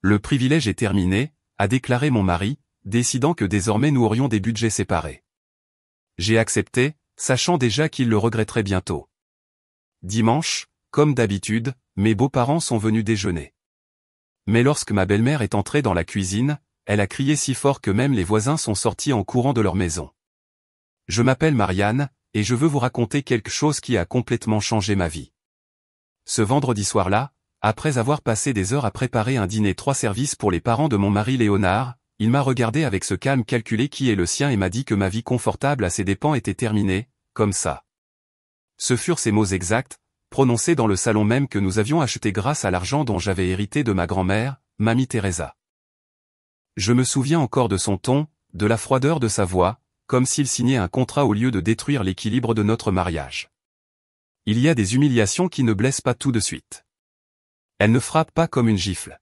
Le privilège est terminé, a déclaré mon mari, décidant que désormais nous aurions des budgets séparés. J'ai accepté, sachant déjà qu'il le regretterait bientôt. Dimanche, comme d'habitude, mes beaux-parents sont venus déjeuner. Mais lorsque ma belle-mère est entrée dans la cuisine, elle a crié si fort que même les voisins sont sortis en courant de leur maison. Je m'appelle Marianne, et je veux vous raconter quelque chose qui a complètement changé ma vie. Ce vendredi soir-là, après avoir passé des heures à préparer un dîner 3 services pour les parents de mon mari Léonard, il m'a regardé avec ce calme calculé qui est le sien et m'a dit que ma vie confortable à ses dépens était terminée, comme ça. Ce furent ces mots exacts, prononcés dans le salon même que nous avions acheté grâce à l'argent dont j'avais hérité de ma grand-mère, Mamie Teresa. Je me souviens encore de son ton, de la froideur de sa voix, comme s'il signait un contrat au lieu de détruire l'équilibre de notre mariage. Il y a des humiliations qui ne blessent pas tout de suite. Elles ne frappent pas comme une gifle.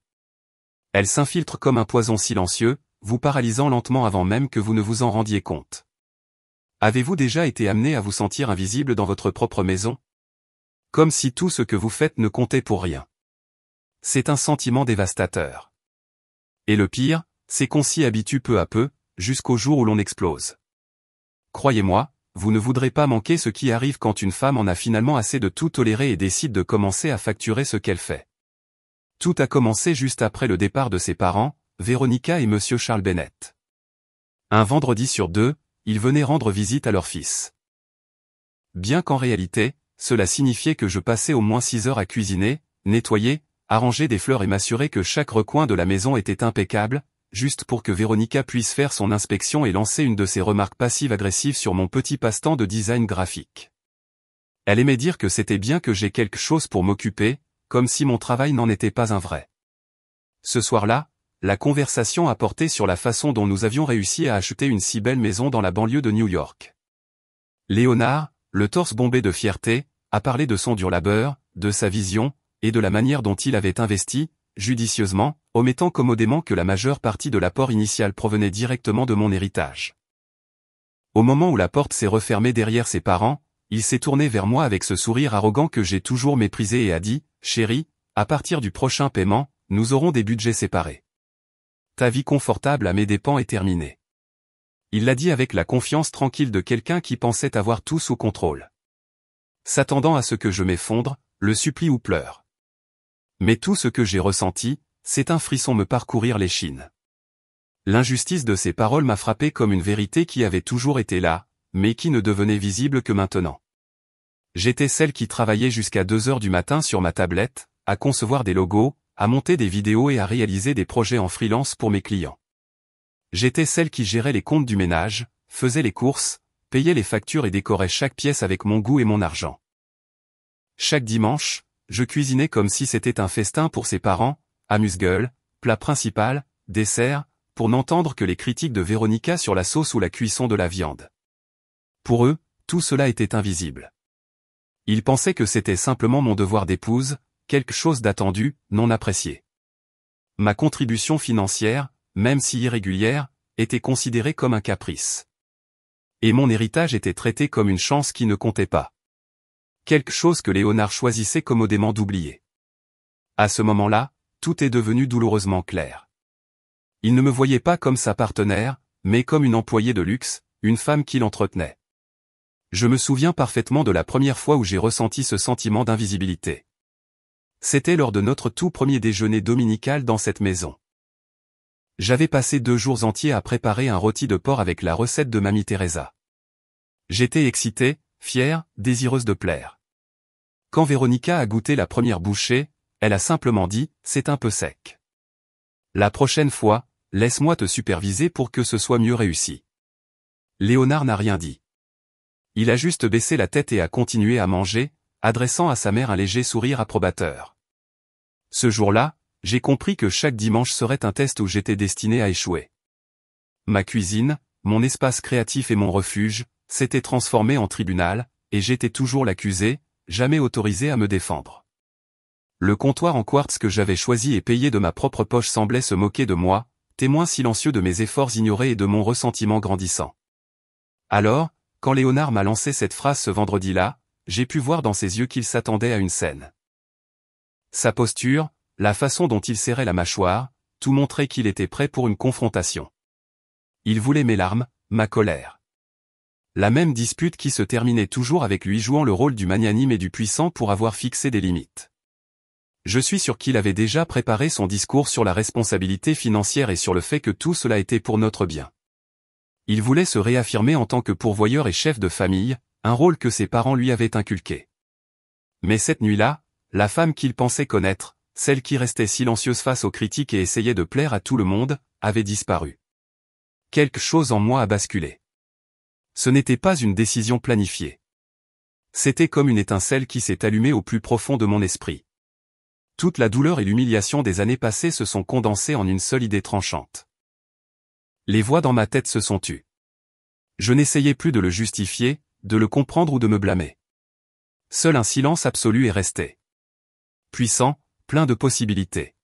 Elles s'infiltrent comme un poison silencieux, vous paralysant lentement avant même que vous ne vous en rendiez compte. Avez-vous déjà été amené à vous sentir invisible dans votre propre maison? Comme si tout ce que vous faites ne comptait pour rien. C'est un sentiment dévastateur. Et le pire, c'est qu'on s'y habitue peu à peu, jusqu'au jour où l'on explose. Croyez-moi, vous ne voudrez pas manquer ce qui arrive quand une femme en a finalement assez de tout tolérer et décide de commencer à facturer ce qu'elle fait. Tout a commencé juste après le départ de ses parents, Véronica et Monsieur Charles Bennett. Un vendredi sur 2, ils venaient rendre visite à leur fils. Bien qu'en réalité, cela signifiait que je passais au moins 6 heures à cuisiner, nettoyer, arranger des fleurs et m'assurer que chaque recoin de la maison était impeccable, juste pour que Véronica puisse faire son inspection et lancer une de ses remarques passives-agressives sur mon petit passe-temps de design graphique. Elle aimait dire que c'était bien que j'ai quelque chose pour m'occuper, comme si mon travail n'en était pas un vrai. Ce soir-là, la conversation a porté sur la façon dont nous avions réussi à acheter une si belle maison dans la banlieue de New York. Léonard, le torse bombé de fierté, a parlé de son dur labeur, de sa vision, et de la manière dont il avait investi, judicieusement, omettant commodément que la majeure partie de l'apport initial provenait directement de mon héritage. Au moment où la porte s'est refermée derrière ses parents, il s'est tourné vers moi avec ce sourire arrogant que j'ai toujours méprisé et a dit, « Chérie, à partir du prochain paiement, nous aurons des budgets séparés. Ta vie confortable à mes dépens est terminée. » Il l'a dit avec la confiance tranquille de quelqu'un qui pensait avoir tout sous contrôle. S'attendant à ce que je m'effondre, le supplie ou pleure. Mais tout ce que j'ai ressenti, c'est un frisson me parcourir l'échine. L'injustice de ces paroles m'a frappé comme une vérité qui avait toujours été là, mais qui ne devenait visible que maintenant. J'étais celle qui travaillait jusqu'à 2 heures du matin sur ma tablette, à concevoir des logos, à monter des vidéos et à réaliser des projets en freelance pour mes clients. J'étais celle qui gérait les comptes du ménage, faisait les courses, payait les factures et décorait chaque pièce avec mon goût et mon argent. Chaque dimanche, je cuisinais comme si c'était un festin pour ses parents, amuse-gueule, plat principal, dessert, pour n'entendre que les critiques de Véronica sur la sauce ou la cuisson de la viande. Pour eux, tout cela était invisible. Ils pensaient que c'était simplement mon devoir d'épouse, quelque chose d'attendu, non apprécié. Ma contribution financière, même si irrégulière, était considérée comme un caprice. Et mon héritage était traité comme une chance qui ne comptait pas. Quelque chose que Léonard choisissait commodément d'oublier. À ce moment-là, tout est devenu douloureusement clair. Il ne me voyait pas comme sa partenaire, mais comme une employée de luxe, une femme qui l'entretenait. Je me souviens parfaitement de la première fois où j'ai ressenti ce sentiment d'invisibilité. C'était lors de notre tout premier déjeuner dominical dans cette maison. J'avais passé 2 jours entiers à préparer un rôti de porc avec la recette de Mamie Teresa. J'étais excitée, fière, désireuse de plaire. Quand Véronica a goûté la première bouchée, elle a simplement dit « c'est un peu sec. La prochaine fois, laisse-moi te superviser pour que ce soit mieux réussi. » Léonard n'a rien dit. Il a juste baissé la tête et a continué à manger, adressant à sa mère un léger sourire approbateur. Ce jour-là, j'ai compris que chaque dimanche serait un test où j'étais destiné à échouer. Ma cuisine, mon espace créatif et mon refuge, s'étaient transformés en tribunal, et j'étais toujours l'accusé, jamais autorisé à me défendre. Le comptoir en quartz que j'avais choisi et payé de ma propre poche semblait se moquer de moi, témoin silencieux de mes efforts ignorés et de mon ressentiment grandissant. Alors, quand Léonard m'a lancé cette phrase ce vendredi-là, j'ai pu voir dans ses yeux qu'il s'attendait à une scène. Sa posture, la façon dont il serrait la mâchoire, tout montrait qu'il était prêt pour une confrontation. Il voulait mes larmes, ma colère. La même dispute qui se terminait toujours avec lui jouant le rôle du magnanime et du puissant pour avoir fixé des limites. Je suis sûr qu'il avait déjà préparé son discours sur la responsabilité financière et sur le fait que tout cela était pour notre bien. Il voulait se réaffirmer en tant que pourvoyeur et chef de famille, un rôle que ses parents lui avaient inculqué. Mais cette nuit-là, la femme qu'il pensait connaître, celle qui restait silencieuse face aux critiques et essayait de plaire à tout le monde, avait disparu. Quelque chose en moi a basculé. Ce n'était pas une décision planifiée. C'était comme une étincelle qui s'est allumée au plus profond de mon esprit. Toute la douleur et l'humiliation des années passées se sont condensées en une seule idée tranchante. Les voix dans ma tête se sont tues. Je n'essayais plus de le justifier, de le comprendre ou de me blâmer. Seul un silence absolu est resté. Puissant, plein de possibilités.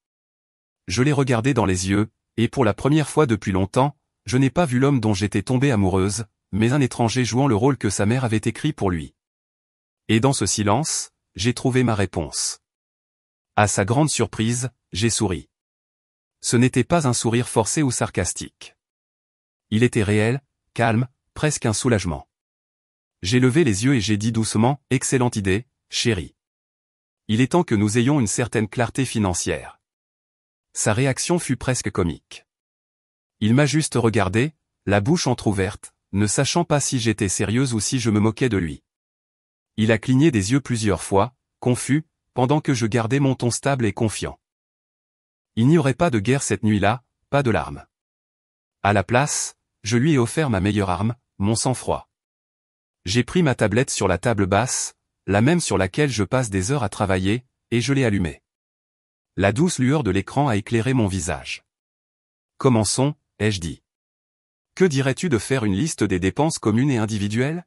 Je l'ai regardé dans les yeux, et pour la première fois depuis longtemps, je n'ai pas vu l'homme dont j'étais tombée amoureuse, mais un étranger jouant le rôle que sa mère avait écrit pour lui. Et dans ce silence, j'ai trouvé ma réponse. À sa grande surprise, j'ai souri. Ce n'était pas un sourire forcé ou sarcastique. Il était réel, calme, presque un soulagement. J'ai levé les yeux et j'ai dit doucement, « Excellente idée, chérie. Il est temps que nous ayons une certaine clarté financière. » Sa réaction fut presque comique. Il m'a juste regardé, la bouche entr'ouverte, ne sachant pas si j'étais sérieuse ou si je me moquais de lui. Il a cligné des yeux plusieurs fois, confus, pendant que je gardais mon ton stable et confiant. Il n'y aurait pas de guerre cette nuit-là, pas de larmes. À la place, je lui ai offert ma meilleure arme, mon sang-froid. J'ai pris ma tablette sur la table basse, la même sur laquelle je passe des heures à travailler, et je l'ai allumée. La douce lueur de l'écran a éclairé mon visage. Commençons, ai-je dit. Que dirais-tu de faire une liste des dépenses communes et individuelles?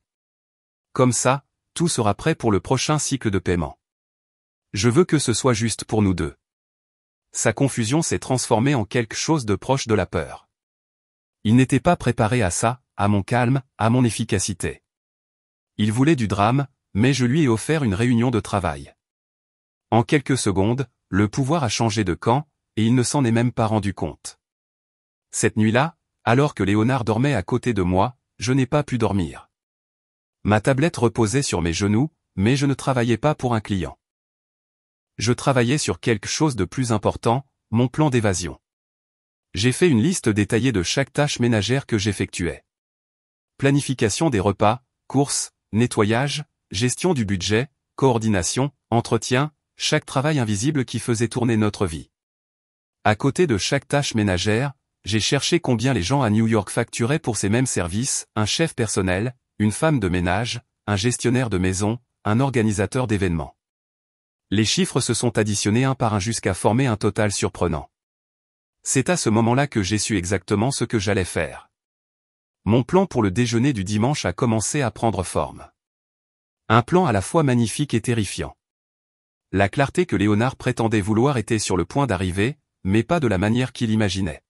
Comme ça, tout sera prêt pour le prochain cycle de paiement. Je veux que ce soit juste pour nous deux. Sa confusion s'est transformée en quelque chose de proche de la peur. Il n'était pas préparé à ça, à mon calme, à mon efficacité. Il voulait du drame, mais je lui ai offert une réunion de travail. En quelques secondes, le pouvoir a changé de camp, et il ne s'en est même pas rendu compte. Cette nuit-là, alors que Léonard dormait à côté de moi, je n'ai pas pu dormir. Ma tablette reposait sur mes genoux, mais je ne travaillais pas pour un client. Je travaillais sur quelque chose de plus important, mon plan d'évasion. J'ai fait une liste détaillée de chaque tâche ménagère que j'effectuais. Planification des repas, courses, nettoyage, gestion du budget, coordination, entretien, chaque travail invisible qui faisait tourner notre vie. À côté de chaque tâche ménagère, j'ai cherché combien les gens à New York facturaient pour ces mêmes services, un chef personnel, une femme de ménage, un gestionnaire de maison, un organisateur d'événements. Les chiffres se sont additionnés un par un jusqu'à former un total surprenant. C'est à ce moment-là que j'ai su exactement ce que j'allais faire. Mon plan pour le déjeuner du dimanche a commencé à prendre forme. Un plan à la fois magnifique et terrifiant. La clarté que Léonard prétendait vouloir était sur le point d'arriver, mais pas de la manière qu'il imaginait.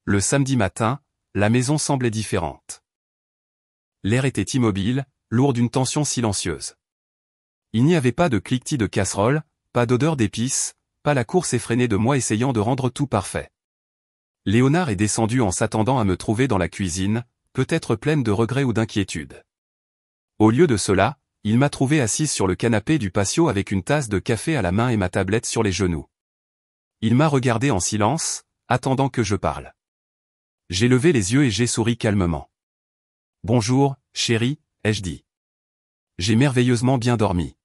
Le samedi matin, la maison semblait différente. L'air était immobile, lourd d'une tension silencieuse. Il n'y avait pas de cliquetis de casserole, pas d'odeur d'épices, pas la course effrénée de moi essayant de rendre tout parfait. Léonard est descendu en s'attendant à me trouver dans la cuisine, peut-être pleine de regrets ou d'inquiétude. Au lieu de cela, il m'a trouvé assise sur le canapé du patio avec une tasse de café à la main et ma tablette sur les genoux. Il m'a regardé en silence, attendant que je parle. J'ai levé les yeux et j'ai souri calmement. « Bonjour, chérie », ai-je dit. J'ai merveilleusement bien dormi.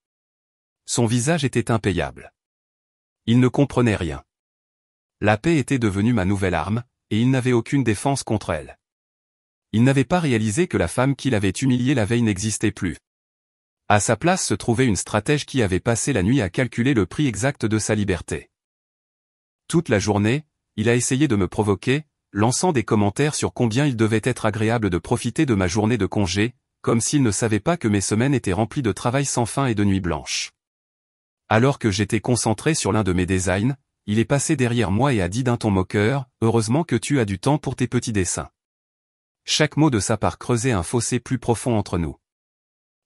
Son visage était impayable. Il ne comprenait rien. La paix était devenue ma nouvelle arme, et il n'avait aucune défense contre elle. Il n'avait pas réalisé que la femme qu'il avait humiliée la veille n'existait plus. À sa place se trouvait une stratège qui avait passé la nuit à calculer le prix exact de sa liberté. Toute la journée, il a essayé de me provoquer, lançant des commentaires sur combien il devait être agréable de profiter de ma journée de congé, comme s'il ne savait pas que mes semaines étaient remplies de travail sans fin et de nuits blanches. Alors que j'étais concentré sur l'un de mes designs, il est passé derrière moi et a dit d'un ton moqueur, « Heureusement que tu as du temps pour tes petits dessins. » Chaque mot de sa part creusait un fossé plus profond entre nous.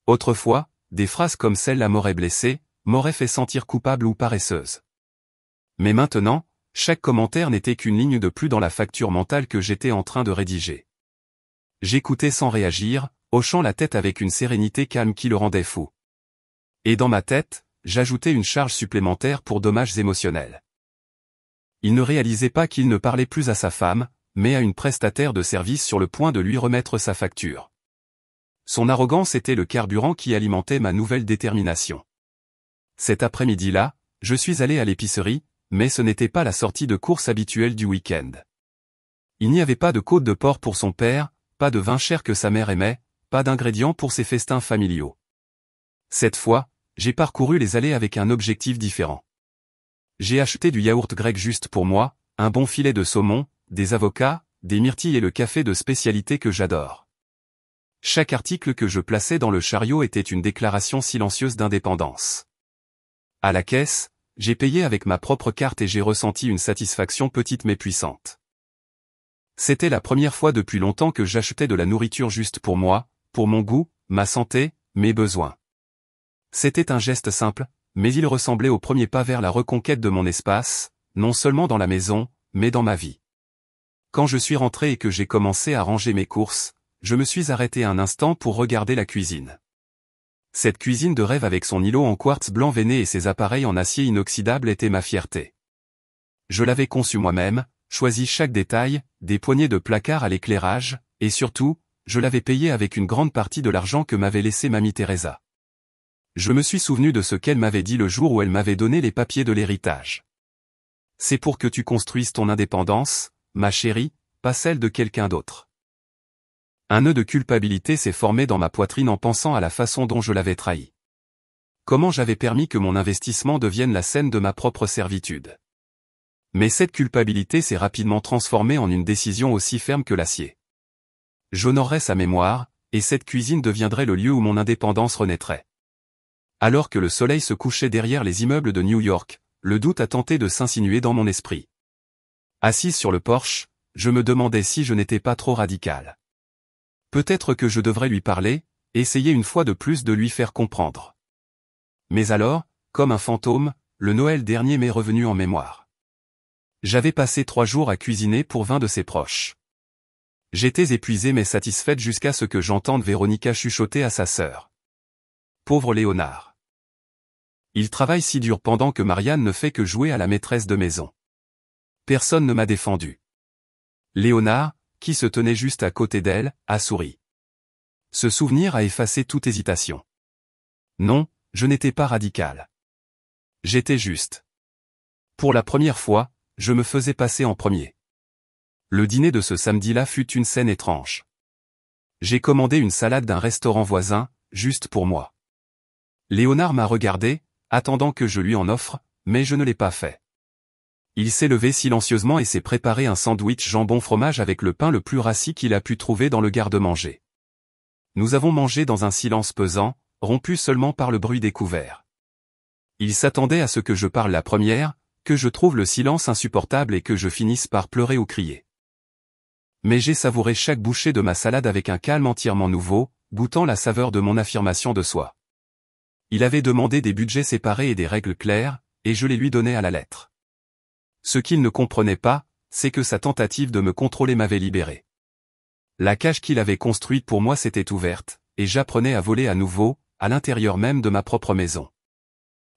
Autrefois, des phrases comme celle-là m'auraient blessé, m'auraient fait sentir coupable ou paresseuse. Mais maintenant, Chaque commentaire n'était qu'une ligne de plus dans la facture mentale que j'étais en train de rédiger. J'écoutais sans réagir, hochant la tête avec une sérénité calme qui le rendait fou. Et dans ma tête, j'ajoutais une charge supplémentaire pour dommages émotionnels. Il ne réalisait pas qu'il ne parlait plus à sa femme, mais à une prestataire de service sur le point de lui remettre sa facture. Son arrogance était le carburant qui alimentait ma nouvelle détermination. Cet après-midi-là, je suis allé à l'épicerie, mais ce n'était pas la sortie de course habituelle du week-end. Il n'y avait pas de côte de porc pour son père, pas de vin cher que sa mère aimait, pas d'ingrédients pour ses festins familiaux. Cette fois, j'ai parcouru les allées avec un objectif différent. J'ai acheté du yaourt grec juste pour moi, un bon filet de saumon, des avocats, des myrtilles et le café de spécialité que j'adore. Chaque article que je plaçais dans le chariot était une déclaration silencieuse d'indépendance. À la caisse, j'ai payé avec ma propre carte et j'ai ressenti une satisfaction petite mais puissante. C'était la première fois depuis longtemps que j'achetais de la nourriture juste pour moi, pour mon goût, ma santé, mes besoins. C'était un geste simple, mais il ressemblait au premier pas vers la reconquête de mon espace, non seulement dans la maison, mais dans ma vie. Quand je suis rentré et que j'ai commencé à ranger mes courses, je me suis arrêté un instant pour regarder la cuisine. Cette cuisine de rêve avec son îlot en quartz blanc veiné et ses appareils en acier inoxydable était ma fierté. Je l'avais conçue moi-même, choisi chaque détail, des poignées de placard à l'éclairage, et surtout, je l'avais payée avec une grande partie de l'argent que m'avait laissé mamie Teresa. Je me suis souvenu de ce qu'elle m'avait dit le jour où elle m'avait donné les papiers de l'héritage. C'est pour que tu construises ton indépendance, ma chérie, pas celle de quelqu'un d'autre. Un nœud de culpabilité s'est formé dans ma poitrine en pensant à la façon dont je l'avais trahi. Comment j'avais permis que mon investissement devienne la scène de ma propre servitude. Mais cette culpabilité s'est rapidement transformée en une décision aussi ferme que l'acier. J'honorerais sa mémoire, et cette cuisine deviendrait le lieu où mon indépendance renaîtrait. Alors que le soleil se couchait derrière les immeubles de New York, le doute a tenté de s'insinuer dans mon esprit. Assise sur le porche, je me demandais si je n'étais pas trop radical. Peut-être que je devrais lui parler, essayer une fois de plus de lui faire comprendre. Mais alors, comme un fantôme, le Noël dernier m'est revenu en mémoire. J'avais passé 3 jours à cuisiner pour 20 de ses proches. J'étais épuisée mais satisfaite jusqu'à ce que j'entende Véronica chuchoter à sa sœur. Pauvre Léonard. Il travaille si dur pendant que Marianne ne fait que jouer à la maîtresse de maison. Personne ne m'a défendu. Léonard, qui se tenait juste à côté d'elle, a souri. Ce souvenir a effacé toute hésitation. Non, je n'étais pas radical. J'étais juste. Pour la première fois, je me faisais passer en premier. Le dîner de ce samedi-là fut une scène étrange. J'ai commandé une salade d'un restaurant voisin, juste pour moi. Léonard m'a regardé, attendant que je lui en offre, mais je ne l'ai pas fait. Il s'est levé silencieusement et s'est préparé un sandwich jambon-fromage avec le pain le plus rassis qu'il a pu trouver dans le garde-manger. Nous avons mangé dans un silence pesant, rompu seulement par le bruit des couverts. Il s'attendait à ce que je parle la première, que je trouve le silence insupportable et que je finisse par pleurer ou crier. Mais j'ai savouré chaque bouchée de ma salade avec un calme entièrement nouveau, goûtant la saveur de mon affirmation de soi. Il avait demandé des budgets séparés et des règles claires, et je les lui donnais à la lettre. Ce qu'il ne comprenait pas, c'est que sa tentative de me contrôler m'avait libéré. La cage qu'il avait construite pour moi s'était ouverte, et j'apprenais à voler à nouveau, à l'intérieur même de ma propre maison.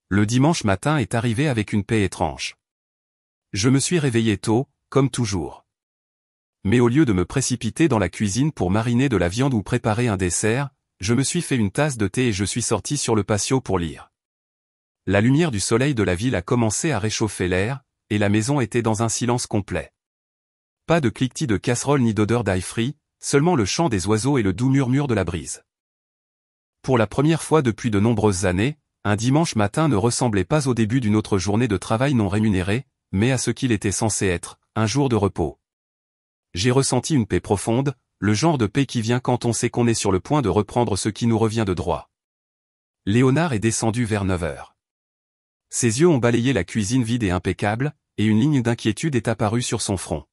Le dimanche matin est arrivé avec une paix étrange. Je me suis réveillé tôt, comme toujours. Mais au lieu de me précipiter dans la cuisine pour mariner de la viande ou préparer un dessert, je me suis fait une tasse de thé et je suis sorti sur le patio pour lire. La lumière du soleil de la ville a commencé à réchauffer l'air, et la maison était dans un silence complet. Pas de cliquetis de casserole ni d'odeur d'ail frit, seulement le chant des oiseaux et le doux murmure de la brise. Pour la première fois depuis de nombreuses années, un dimanche matin ne ressemblait pas au début d'une autre journée de travail non rémunéré, mais à ce qu'il était censé être, un jour de repos. J'ai ressenti une paix profonde, le genre de paix qui vient quand on sait qu'on est sur le point de reprendre ce qui nous revient de droit. Léonard est descendu vers 9 heures. Ses yeux ont balayé la cuisine vide et impeccable, et une ligne d'inquiétude est apparue sur son front.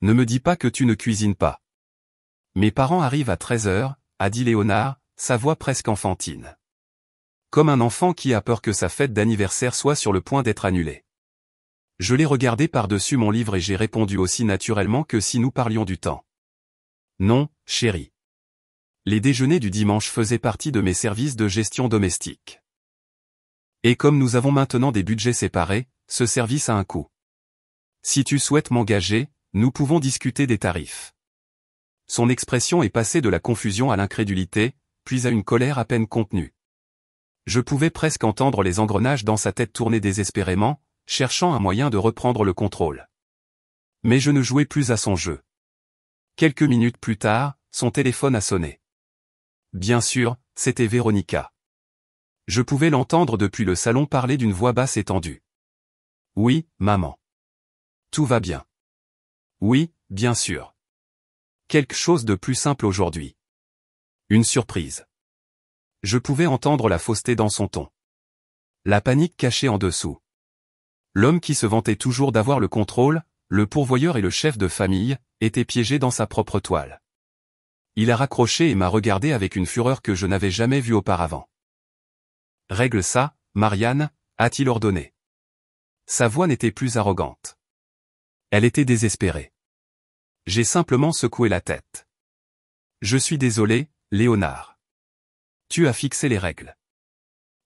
Ne me dis pas que tu ne cuisines pas. Mes parents arrivent à 13 heures, a dit Léonard, sa voix presque enfantine. Comme un enfant qui a peur que sa fête d'anniversaire soit sur le point d'être annulée. Je l'ai regardé par-dessus mon livre et j'ai répondu aussi naturellement que si nous parlions du temps. Non, chérie. Les déjeuners du dimanche faisaient partie de mes services de gestion domestique. Et comme nous avons maintenant des budgets séparés, ce service a un coût. Si tu souhaites m'engager, nous pouvons discuter des tarifs. Son expression est passée de la confusion à l'incrédulité, puis à une colère à peine contenue. Je pouvais presque entendre les engrenages dans sa tête tourner désespérément, cherchant un moyen de reprendre le contrôle. Mais je ne jouais plus à son jeu. Quelques minutes plus tard, son téléphone a sonné. Bien sûr, c'était Véronica. Je pouvais l'entendre depuis le salon parler d'une voix basse et tendue. Oui, maman. Tout va bien. Oui, bien sûr. Quelque chose de plus simple aujourd'hui. Une surprise. Je pouvais entendre la fausseté dans son ton. La panique cachée en dessous. L'homme qui se vantait toujours d'avoir le contrôle, le pourvoyeur et le chef de famille, était piégé dans sa propre toile. Il a raccroché et m'a regardé avec une fureur que je n'avais jamais vue auparavant. « Règle ça, Marianne » a-t-il ordonné. Sa voix n'était plus arrogante. Elle était désespérée. J'ai simplement secoué la tête. « Je suis désolé, Léonard. Tu as fixé les règles. »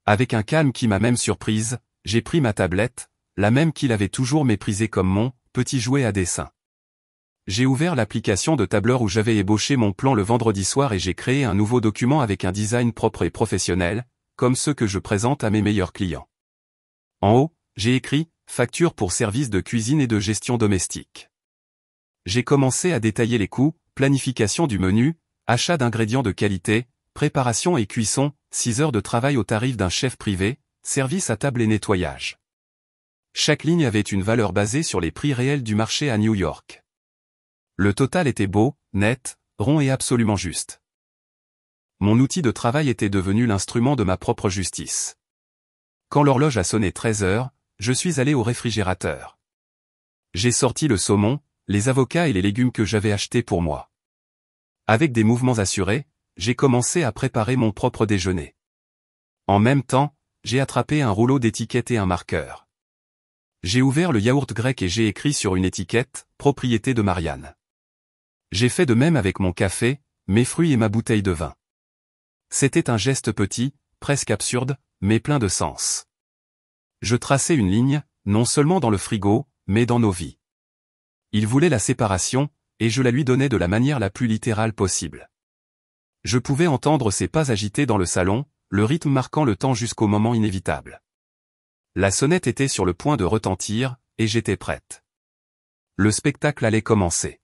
Avec un calme qui m'a même surprise, j'ai pris ma tablette, la même qu'il avait toujours méprisée comme mon petit jouet à dessin. J'ai ouvert l'application de tableur où j'avais ébauché mon plan le vendredi soir et j'ai créé un nouveau document avec un design propre et professionnel, comme ceux que je présente à mes meilleurs clients. En haut, j'ai écrit « Facture pour services de cuisine et de gestion domestique ». J'ai commencé à détailler les coûts, planification du menu, achat d'ingrédients de qualité, préparation et cuisson, 6 heures de travail au tarif d'un chef privé, service à table et nettoyage. Chaque ligne avait une valeur basée sur les prix réels du marché à New York. Le total était beau, net, rond et absolument juste. Mon outil de travail était devenu l'instrument de ma propre justice. Quand l'horloge a sonné 13 heures, je suis allé au réfrigérateur. J'ai sorti le saumon, les avocats et les légumes que j'avais achetés pour moi. Avec des mouvements assurés, j'ai commencé à préparer mon propre déjeuner. En même temps, j'ai attrapé un rouleau d'étiquettes et un marqueur. J'ai ouvert le yaourt grec et j'ai écrit sur une étiquette « Propriété de Marianne ». J'ai fait de même avec mon café, mes fruits et ma bouteille de vin. C'était un geste petit, presque absurde, mais plein de sens. Je traçais une ligne, non seulement dans le frigo, mais dans nos vies. Il voulait la séparation, et je la lui donnais de la manière la plus littérale possible. Je pouvais entendre ses pas agités dans le salon, le rythme marquant le temps jusqu'au moment inévitable. La sonnette était sur le point de retentir, et j'étais prête. Le spectacle allait commencer.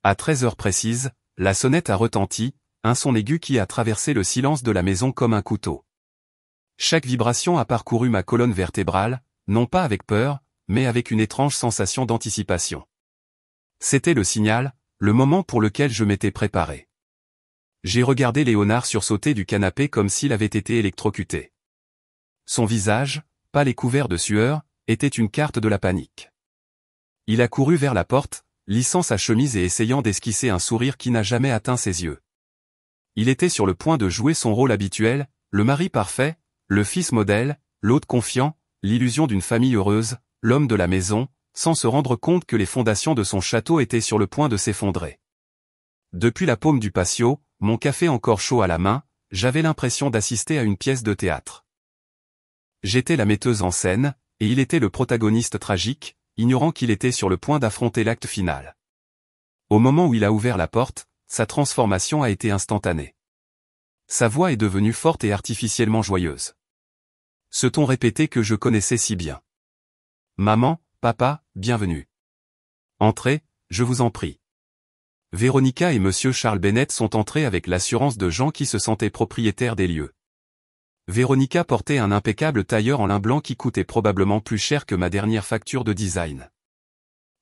À 13 heures précises, la sonnette a retenti, un son aigu qui a traversé le silence de la maison comme un couteau. Chaque vibration a parcouru ma colonne vertébrale, non pas avec peur, mais avec une étrange sensation d'anticipation. C'était le signal, le moment pour lequel je m'étais préparé. J'ai regardé Léonard sursauter du canapé comme s'il avait été électrocuté. Son visage, pâle et couvert de sueur, était une carte de la panique. Il a couru vers la porte, lissant sa chemise et essayant d'esquisser un sourire qui n'a jamais atteint ses yeux. Il était sur le point de jouer son rôle habituel, le mari parfait, le fils modèle, l'hôte confiant, l'illusion d'une famille heureuse, l'homme de la maison, sans se rendre compte que les fondations de son château étaient sur le point de s'effondrer. Depuis la paume du patio, mon café encore chaud à la main, j'avais l'impression d'assister à une pièce de théâtre. J'étais la metteuse en scène, et il était le protagoniste tragique, ignorant qu'il était sur le point d'affronter l'acte final. Au moment où il a ouvert la porte, sa transformation a été instantanée. Sa voix est devenue forte et artificiellement joyeuse. Ce ton répété que je connaissais si bien. « Maman, papa, bienvenue. Entrez, je vous en prie. » Véronica et Monsieur Charles Bennett sont entrés avec l'assurance de gens qui se sentaient propriétaires des lieux. Véronica portait un impeccable tailleur en lin blanc qui coûtait probablement plus cher que ma dernière facture de design.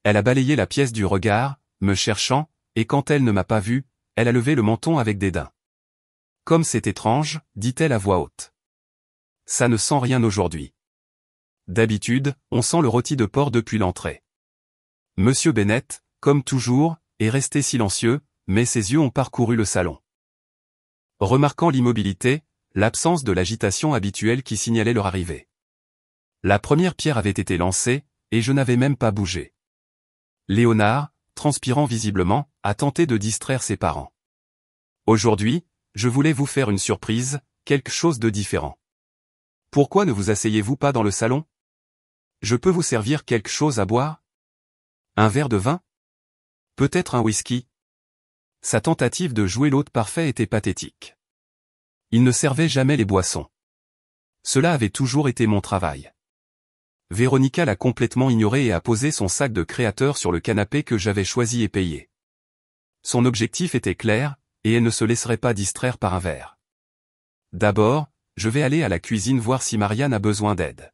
Elle a balayé la pièce du regard, me cherchant, et quand elle ne m'a pas vu, elle a levé le menton avec dédain. « Comme c'est étrange, dit-elle à voix haute. Ça ne sent rien aujourd'hui. D'habitude, on sent le rôti de porc depuis l'entrée. » Monsieur Bennett, comme toujours, est resté silencieux, mais ses yeux ont parcouru le salon. Remarquant l'immobilité, l'absence de l'agitation habituelle qui signalait leur arrivée. La première pierre avait été lancée, et je n'avais même pas bougé. Léonard, transpirant visiblement, a tenté de distraire ses parents. Aujourd'hui, je voulais vous faire une surprise, quelque chose de différent. Pourquoi ne vous asseyez-vous pas dans le salon? Je peux vous servir quelque chose à boire? Un verre de vin? Peut-être un whisky? Sa tentative de jouer l'hôte parfait était pathétique. Il ne servait jamais les boissons. Cela avait toujours été mon travail. Véronica l'a complètement ignoré et a posé son sac de créateur sur le canapé que j'avais choisi et payé. Son objectif était clair, et elle ne se laisserait pas distraire par un verre. D'abord, je vais aller à la cuisine voir si Marianne a besoin d'aide.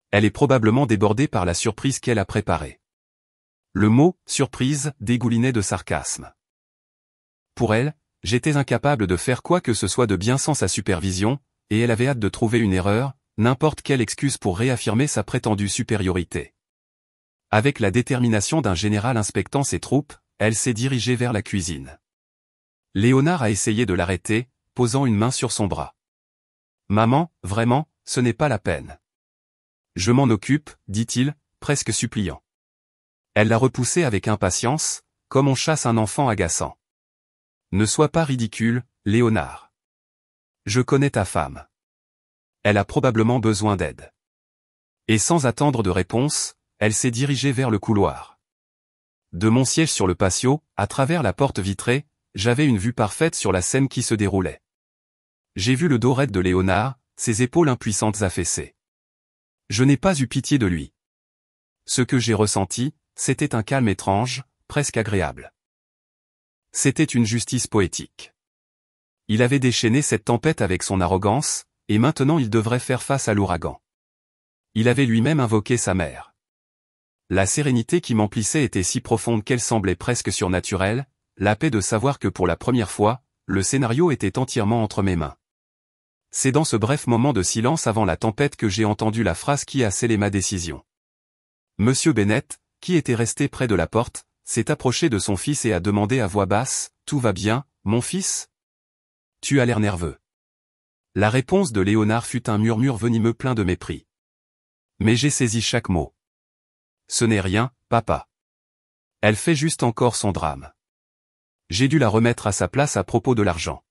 Elle est probablement débordée par la surprise qu'elle a préparée. Le mot « surprise » dégoulinait de sarcasme. Pour elle, j'étais incapable de faire quoi que ce soit de bien sans sa supervision, et elle avait hâte de trouver une erreur, n'importe quelle excuse pour réaffirmer sa prétendue supériorité. Avec la détermination d'un général inspectant ses troupes, elle s'est dirigée vers la cuisine. Léonard a essayé de l'arrêter, posant une main sur son bras. « Maman, vraiment, ce n'est pas la peine. »« Je m'en occupe, » dit-il, presque suppliant. Elle l'a repoussé avec impatience, comme on chasse un enfant agaçant. « Ne sois pas ridicule, Léonard. Je connais ta femme. Elle a probablement besoin d'aide. » Et sans attendre de réponse, elle s'est dirigée vers le couloir. De mon siège sur le patio, à travers la porte vitrée, j'avais une vue parfaite sur la scène qui se déroulait. J'ai vu le dos raide de Léonard, ses épaules impuissantes affaissées. Je n'ai pas eu pitié de lui. Ce que j'ai ressenti, c'était un calme étrange, presque agréable. C'était une justice poétique. Il avait déchaîné cette tempête avec son arrogance, et maintenant il devrait faire face à l'ouragan. Il avait lui-même invoqué sa mère. La sérénité qui m'emplissait était si profonde qu'elle semblait presque surnaturelle, la paix de savoir que pour la première fois, le scénario était entièrement entre mes mains. C'est dans ce bref moment de silence avant la tempête que j'ai entendu la phrase qui a scellé ma décision. Monsieur Bennet, qui était resté près de la porte, s'est approché de son fils et a demandé à voix basse, « Tout va bien, mon fils? Tu as l'air nerveux. » La réponse de Léonard fut un murmure venimeux plein de mépris. Mais j'ai saisi chaque mot. « Ce n'est rien, papa. Elle fait juste encore son drame. J'ai dû la remettre à sa place à propos de l'argent.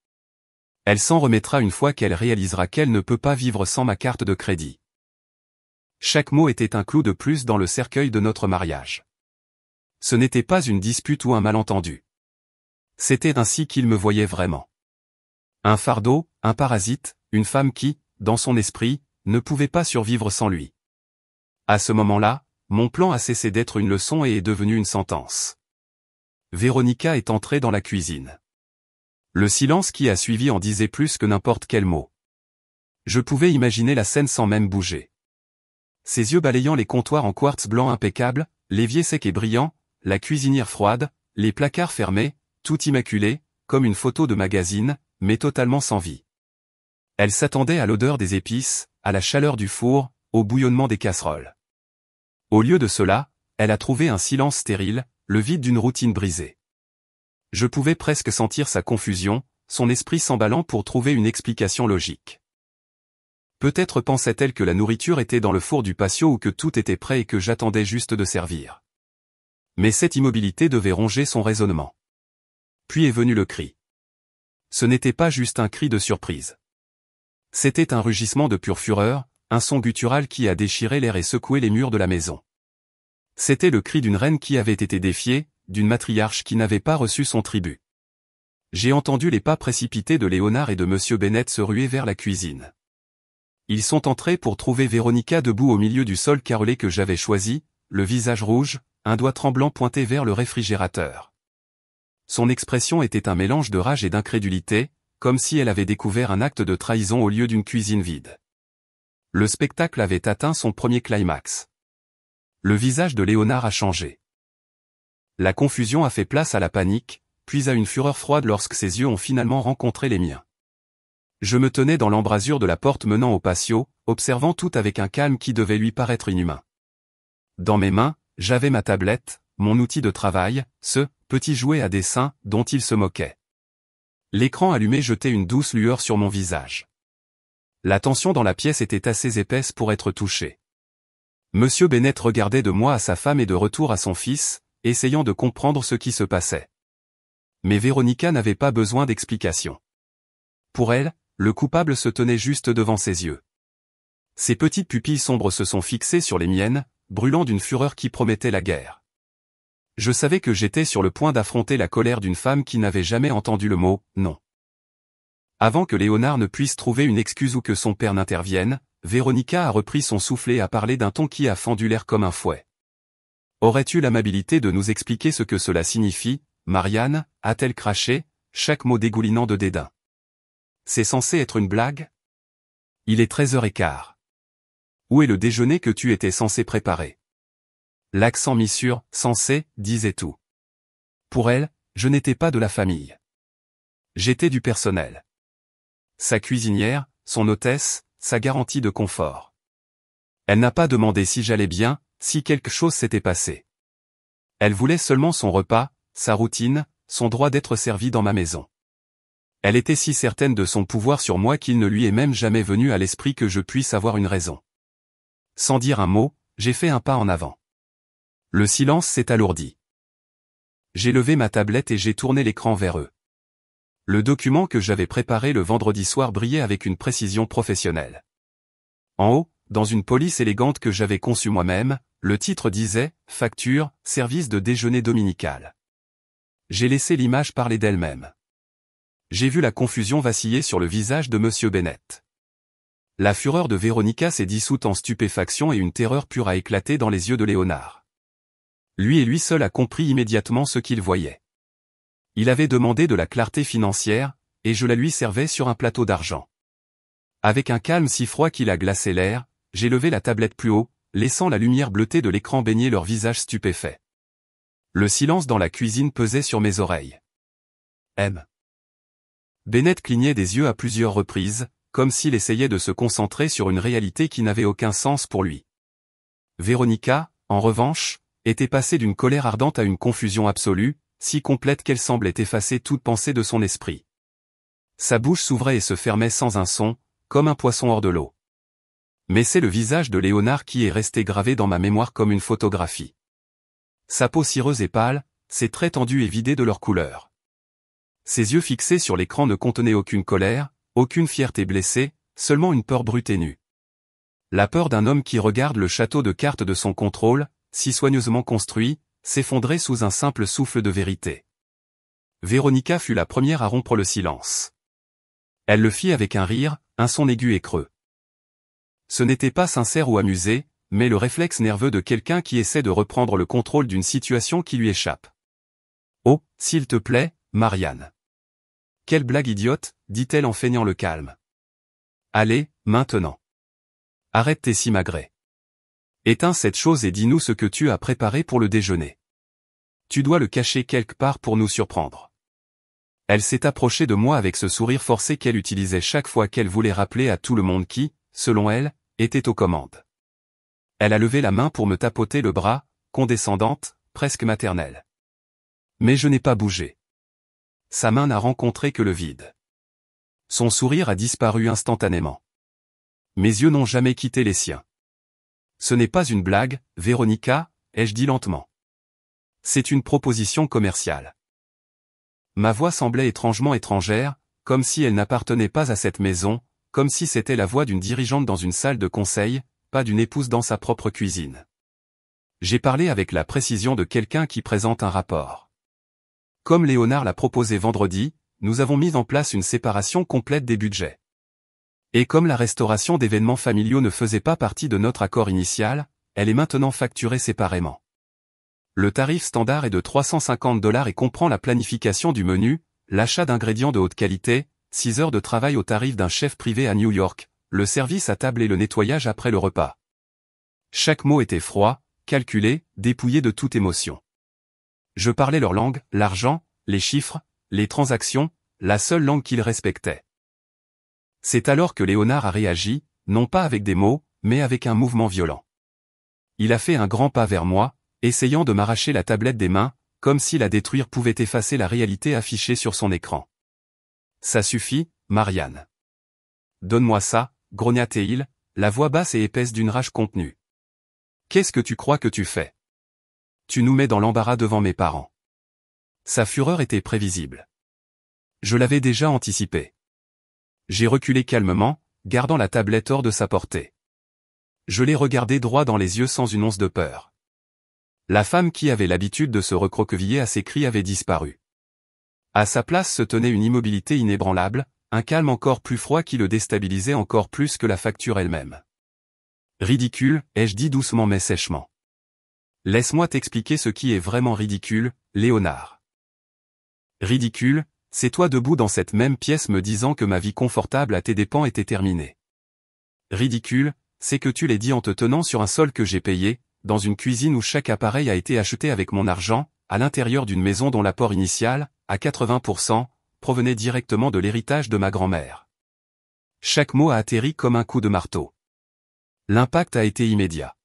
Elle s'en remettra une fois qu'elle réalisera qu'elle ne peut pas vivre sans ma carte de crédit. » Chaque mot était un clou de plus dans le cercueil de notre mariage. Ce n'était pas une dispute ou un malentendu. C'était ainsi qu'il me voyait vraiment. Un fardeau, un parasite, une femme qui, dans son esprit, ne pouvait pas survivre sans lui. À ce moment-là, mon plan a cessé d'être une leçon et est devenu une sentence. Véronica est entrée dans la cuisine. Le silence qui a suivi en disait plus que n'importe quel mot. Je pouvais imaginer la scène sans même bouger. Ses yeux balayant les comptoirs en quartz blanc impeccable, l'évier sec et brillant, la cuisinière froide, les placards fermés, tout immaculé, comme une photo de magazine, mais totalement sans vie. Elle s'attendait à l'odeur des épices, à la chaleur du four, au bouillonnement des casseroles. Au lieu de cela, elle a trouvé un silence stérile, le vide d'une routine brisée. Je pouvais presque sentir sa confusion, son esprit s'emballant pour trouver une explication logique. Peut-être pensait-elle que la nourriture était dans le four du patio ou que tout était prêt et que j'attendais juste de servir. Mais cette immobilité devait ronger son raisonnement. Puis est venu le cri. Ce n'était pas juste un cri de surprise. C'était un rugissement de pure fureur, un son guttural qui a déchiré l'air et secoué les murs de la maison. C'était le cri d'une reine qui avait été défiée, d'une matriarche qui n'avait pas reçu son tribut. J'ai entendu les pas précipités de Léonard et de Monsieur Bennet se ruer vers la cuisine. Ils sont entrés pour trouver Véronica debout au milieu du sol carrelé que j'avais choisi, le visage rouge, un doigt tremblant pointé vers le réfrigérateur. Son expression était un mélange de rage et d'incrédulité, comme si elle avait découvert un acte de trahison au lieu d'une cuisine vide. Le spectacle avait atteint son premier climax. Le visage de Léonard a changé. La confusion a fait place à la panique, puis à une fureur froide lorsque ses yeux ont finalement rencontré les miens. Je me tenais dans l'embrasure de la porte menant au patio, observant tout avec un calme qui devait lui paraître inhumain. Dans mes mains, j'avais ma tablette, mon outil de travail, ce petit jouet à dessin dont il se moquait. L'écran allumé jetait une douce lueur sur mon visage. La tension dans la pièce était assez épaisse pour être touchée. Monsieur Bennett regardait de moi à sa femme et de retour à son fils, essayant de comprendre ce qui se passait. Mais Véronica n'avait pas besoin d'explication. Pour elle, le coupable se tenait juste devant ses yeux. Ses petites pupilles sombres se sont fixées sur les miennes, brûlant d'une fureur qui promettait la guerre. Je savais que j'étais sur le point d'affronter la colère d'une femme qui n'avait jamais entendu le mot « non ». Avant que Léonard ne puisse trouver une excuse ou que son père n'intervienne, Véronica a repris son souffle et a parlé d'un ton qui a fendu l'air comme un fouet. « Aurais-tu l'amabilité de nous expliquer ce que cela signifie, Marianne » a-t-elle craché, chaque mot dégoulinant de dédain. « C'est censé être une blague ? Il est 13h15. Où est le déjeuner que tu étais censé préparer ?» L'accent mis sur « censé » disait tout. Pour elle, je n'étais pas de la famille. J'étais du personnel. Sa cuisinière, son hôtesse, sa garantie de confort. Elle n'a pas demandé si j'allais bien, si quelque chose s'était passé. Elle voulait seulement son repas, sa routine, son droit d'être servie dans ma maison. Elle était si certaine de son pouvoir sur moi qu'il ne lui est même jamais venu à l'esprit que je puisse avoir une raison. Sans dire un mot, j'ai fait un pas en avant. Le silence s'est alourdi. J'ai levé ma tablette et j'ai tourné l'écran vers eux. Le document que j'avais préparé le vendredi soir brillait avec une précision professionnelle. En haut, dans une police élégante que j'avais conçue moi-même, le titre disait « Facture, service de déjeuner dominical ». J'ai laissé l'image parler d'elle-même. J'ai vu la confusion vaciller sur le visage de Monsieur Bennett. La fureur de Véronica s'est dissoute en stupéfaction et une terreur pure a éclaté dans les yeux de Léonard. Lui et lui seul a compris immédiatement ce qu'il voyait. Il avait demandé de la clarté financière, et je la lui servais sur un plateau d'argent. Avec un calme si froid qu'il a glacé l'air, j'ai levé la tablette plus haut, laissant la lumière bleutée de l'écran baigner leur visage stupéfait. Le silence dans la cuisine pesait sur mes oreilles. M. Bennett clignait des yeux à plusieurs reprises, comme s'il essayait de se concentrer sur une réalité qui n'avait aucun sens pour lui. Véronica, en revanche, était passée d'une colère ardente à une confusion absolue, si complète qu'elle semblait effacer toute pensée de son esprit. Sa bouche s'ouvrait et se fermait sans un son, comme un poisson hors de l'eau. Mais c'est le visage de Léonard qui est resté gravé dans ma mémoire comme une photographie. Sa peau cireuse et pâle, ses traits tendus et vidés de leur couleur. Ses yeux fixés sur l'écran ne contenaient aucune colère, aucune fierté blessée, seulement une peur brute et nue. La peur d'un homme qui regarde le château de cartes de son contrôle, si soigneusement construit, s'effondrer sous un simple souffle de vérité. Véronica fut la première à rompre le silence. Elle le fit avec un rire, un son aigu et creux. Ce n'était pas sincère ou amusé, mais le réflexe nerveux de quelqu'un qui essaie de reprendre le contrôle d'une situation qui lui échappe. « Oh, s'il te plaît, Marianne. » « Quelle blague idiote, dit-elle en feignant le calme. « Allez, maintenant. Arrête tes simagrées. Éteins cette chose et dis-nous ce que tu as préparé pour le déjeuner. Tu dois le cacher quelque part pour nous surprendre. » Elle s'est approchée de moi avec ce sourire forcé qu'elle utilisait chaque fois qu'elle voulait rappeler à tout le monde qui, selon elle, était aux commandes. Elle a levé la main pour me tapoter le bras, condescendante, presque maternelle. Mais je n'ai pas bougé. Sa main n'a rencontré que le vide. Son sourire a disparu instantanément. Mes yeux n'ont jamais quitté les siens. Ce n'est pas une blague, Véronica, ai-je dit lentement. C'est une proposition commerciale. Ma voix semblait étrangement étrangère, comme si elle n'appartenait pas à cette maison, comme si c'était la voix d'une dirigeante dans une salle de conseil, pas d'une épouse dans sa propre cuisine. J'ai parlé avec la précision de quelqu'un qui présente un rapport. Comme Léonard l'a proposé vendredi, nous avons mis en place une séparation complète des budgets. Et comme la restauration d'événements familiaux ne faisait pas partie de notre accord initial, elle est maintenant facturée séparément. Le tarif standard est de $350 et comprend la planification du menu, l'achat d'ingrédients de haute qualité, 6 heures de travail au tarif d'un chef privé à New York, le service à table et le nettoyage après le repas. Chaque mot était froid, calculé, dépouillé de toute émotion. Je parlais leur langue, l'argent, les chiffres, les transactions, la seule langue qu'ils respectaient. C'est alors que Léonard a réagi, non pas avec des mots, mais avec un mouvement violent. Il a fait un grand pas vers moi, essayant de m'arracher la tablette des mains, comme si la détruire pouvait effacer la réalité affichée sur son écran. « Ça suffit, Marianne. Donne-moi ça, grogna-t-il, la voix basse et épaisse d'une rage contenue. Qu'est-ce que tu crois que tu fais? Tu nous mets dans l'embarras devant mes parents. Sa fureur était prévisible. Je l'avais déjà anticipé. J'ai reculé calmement, gardant la tablette hors de sa portée. Je l'ai regardé droit dans les yeux sans une once de peur. La femme qui avait l'habitude de se recroqueviller à ses cris avait disparu. À sa place se tenait une immobilité inébranlable, un calme encore plus froid qui le déstabilisait encore plus que la facture elle-même. Ridicule, ai-je dit doucement mais sèchement. Laisse-moi t'expliquer ce qui est vraiment ridicule, Léonard. Ridicule, c'est toi debout dans cette même pièce me disant que ma vie confortable à tes dépens était terminée. Ridicule, c'est que tu l'aies dit en te tenant sur un sol que j'ai payé, dans une cuisine où chaque appareil a été acheté avec mon argent, à l'intérieur d'une maison dont l'apport initial, à 80%, provenait directement de l'héritage de ma grand-mère. Chaque mot a atterri comme un coup de marteau. L'impact a été immédiat.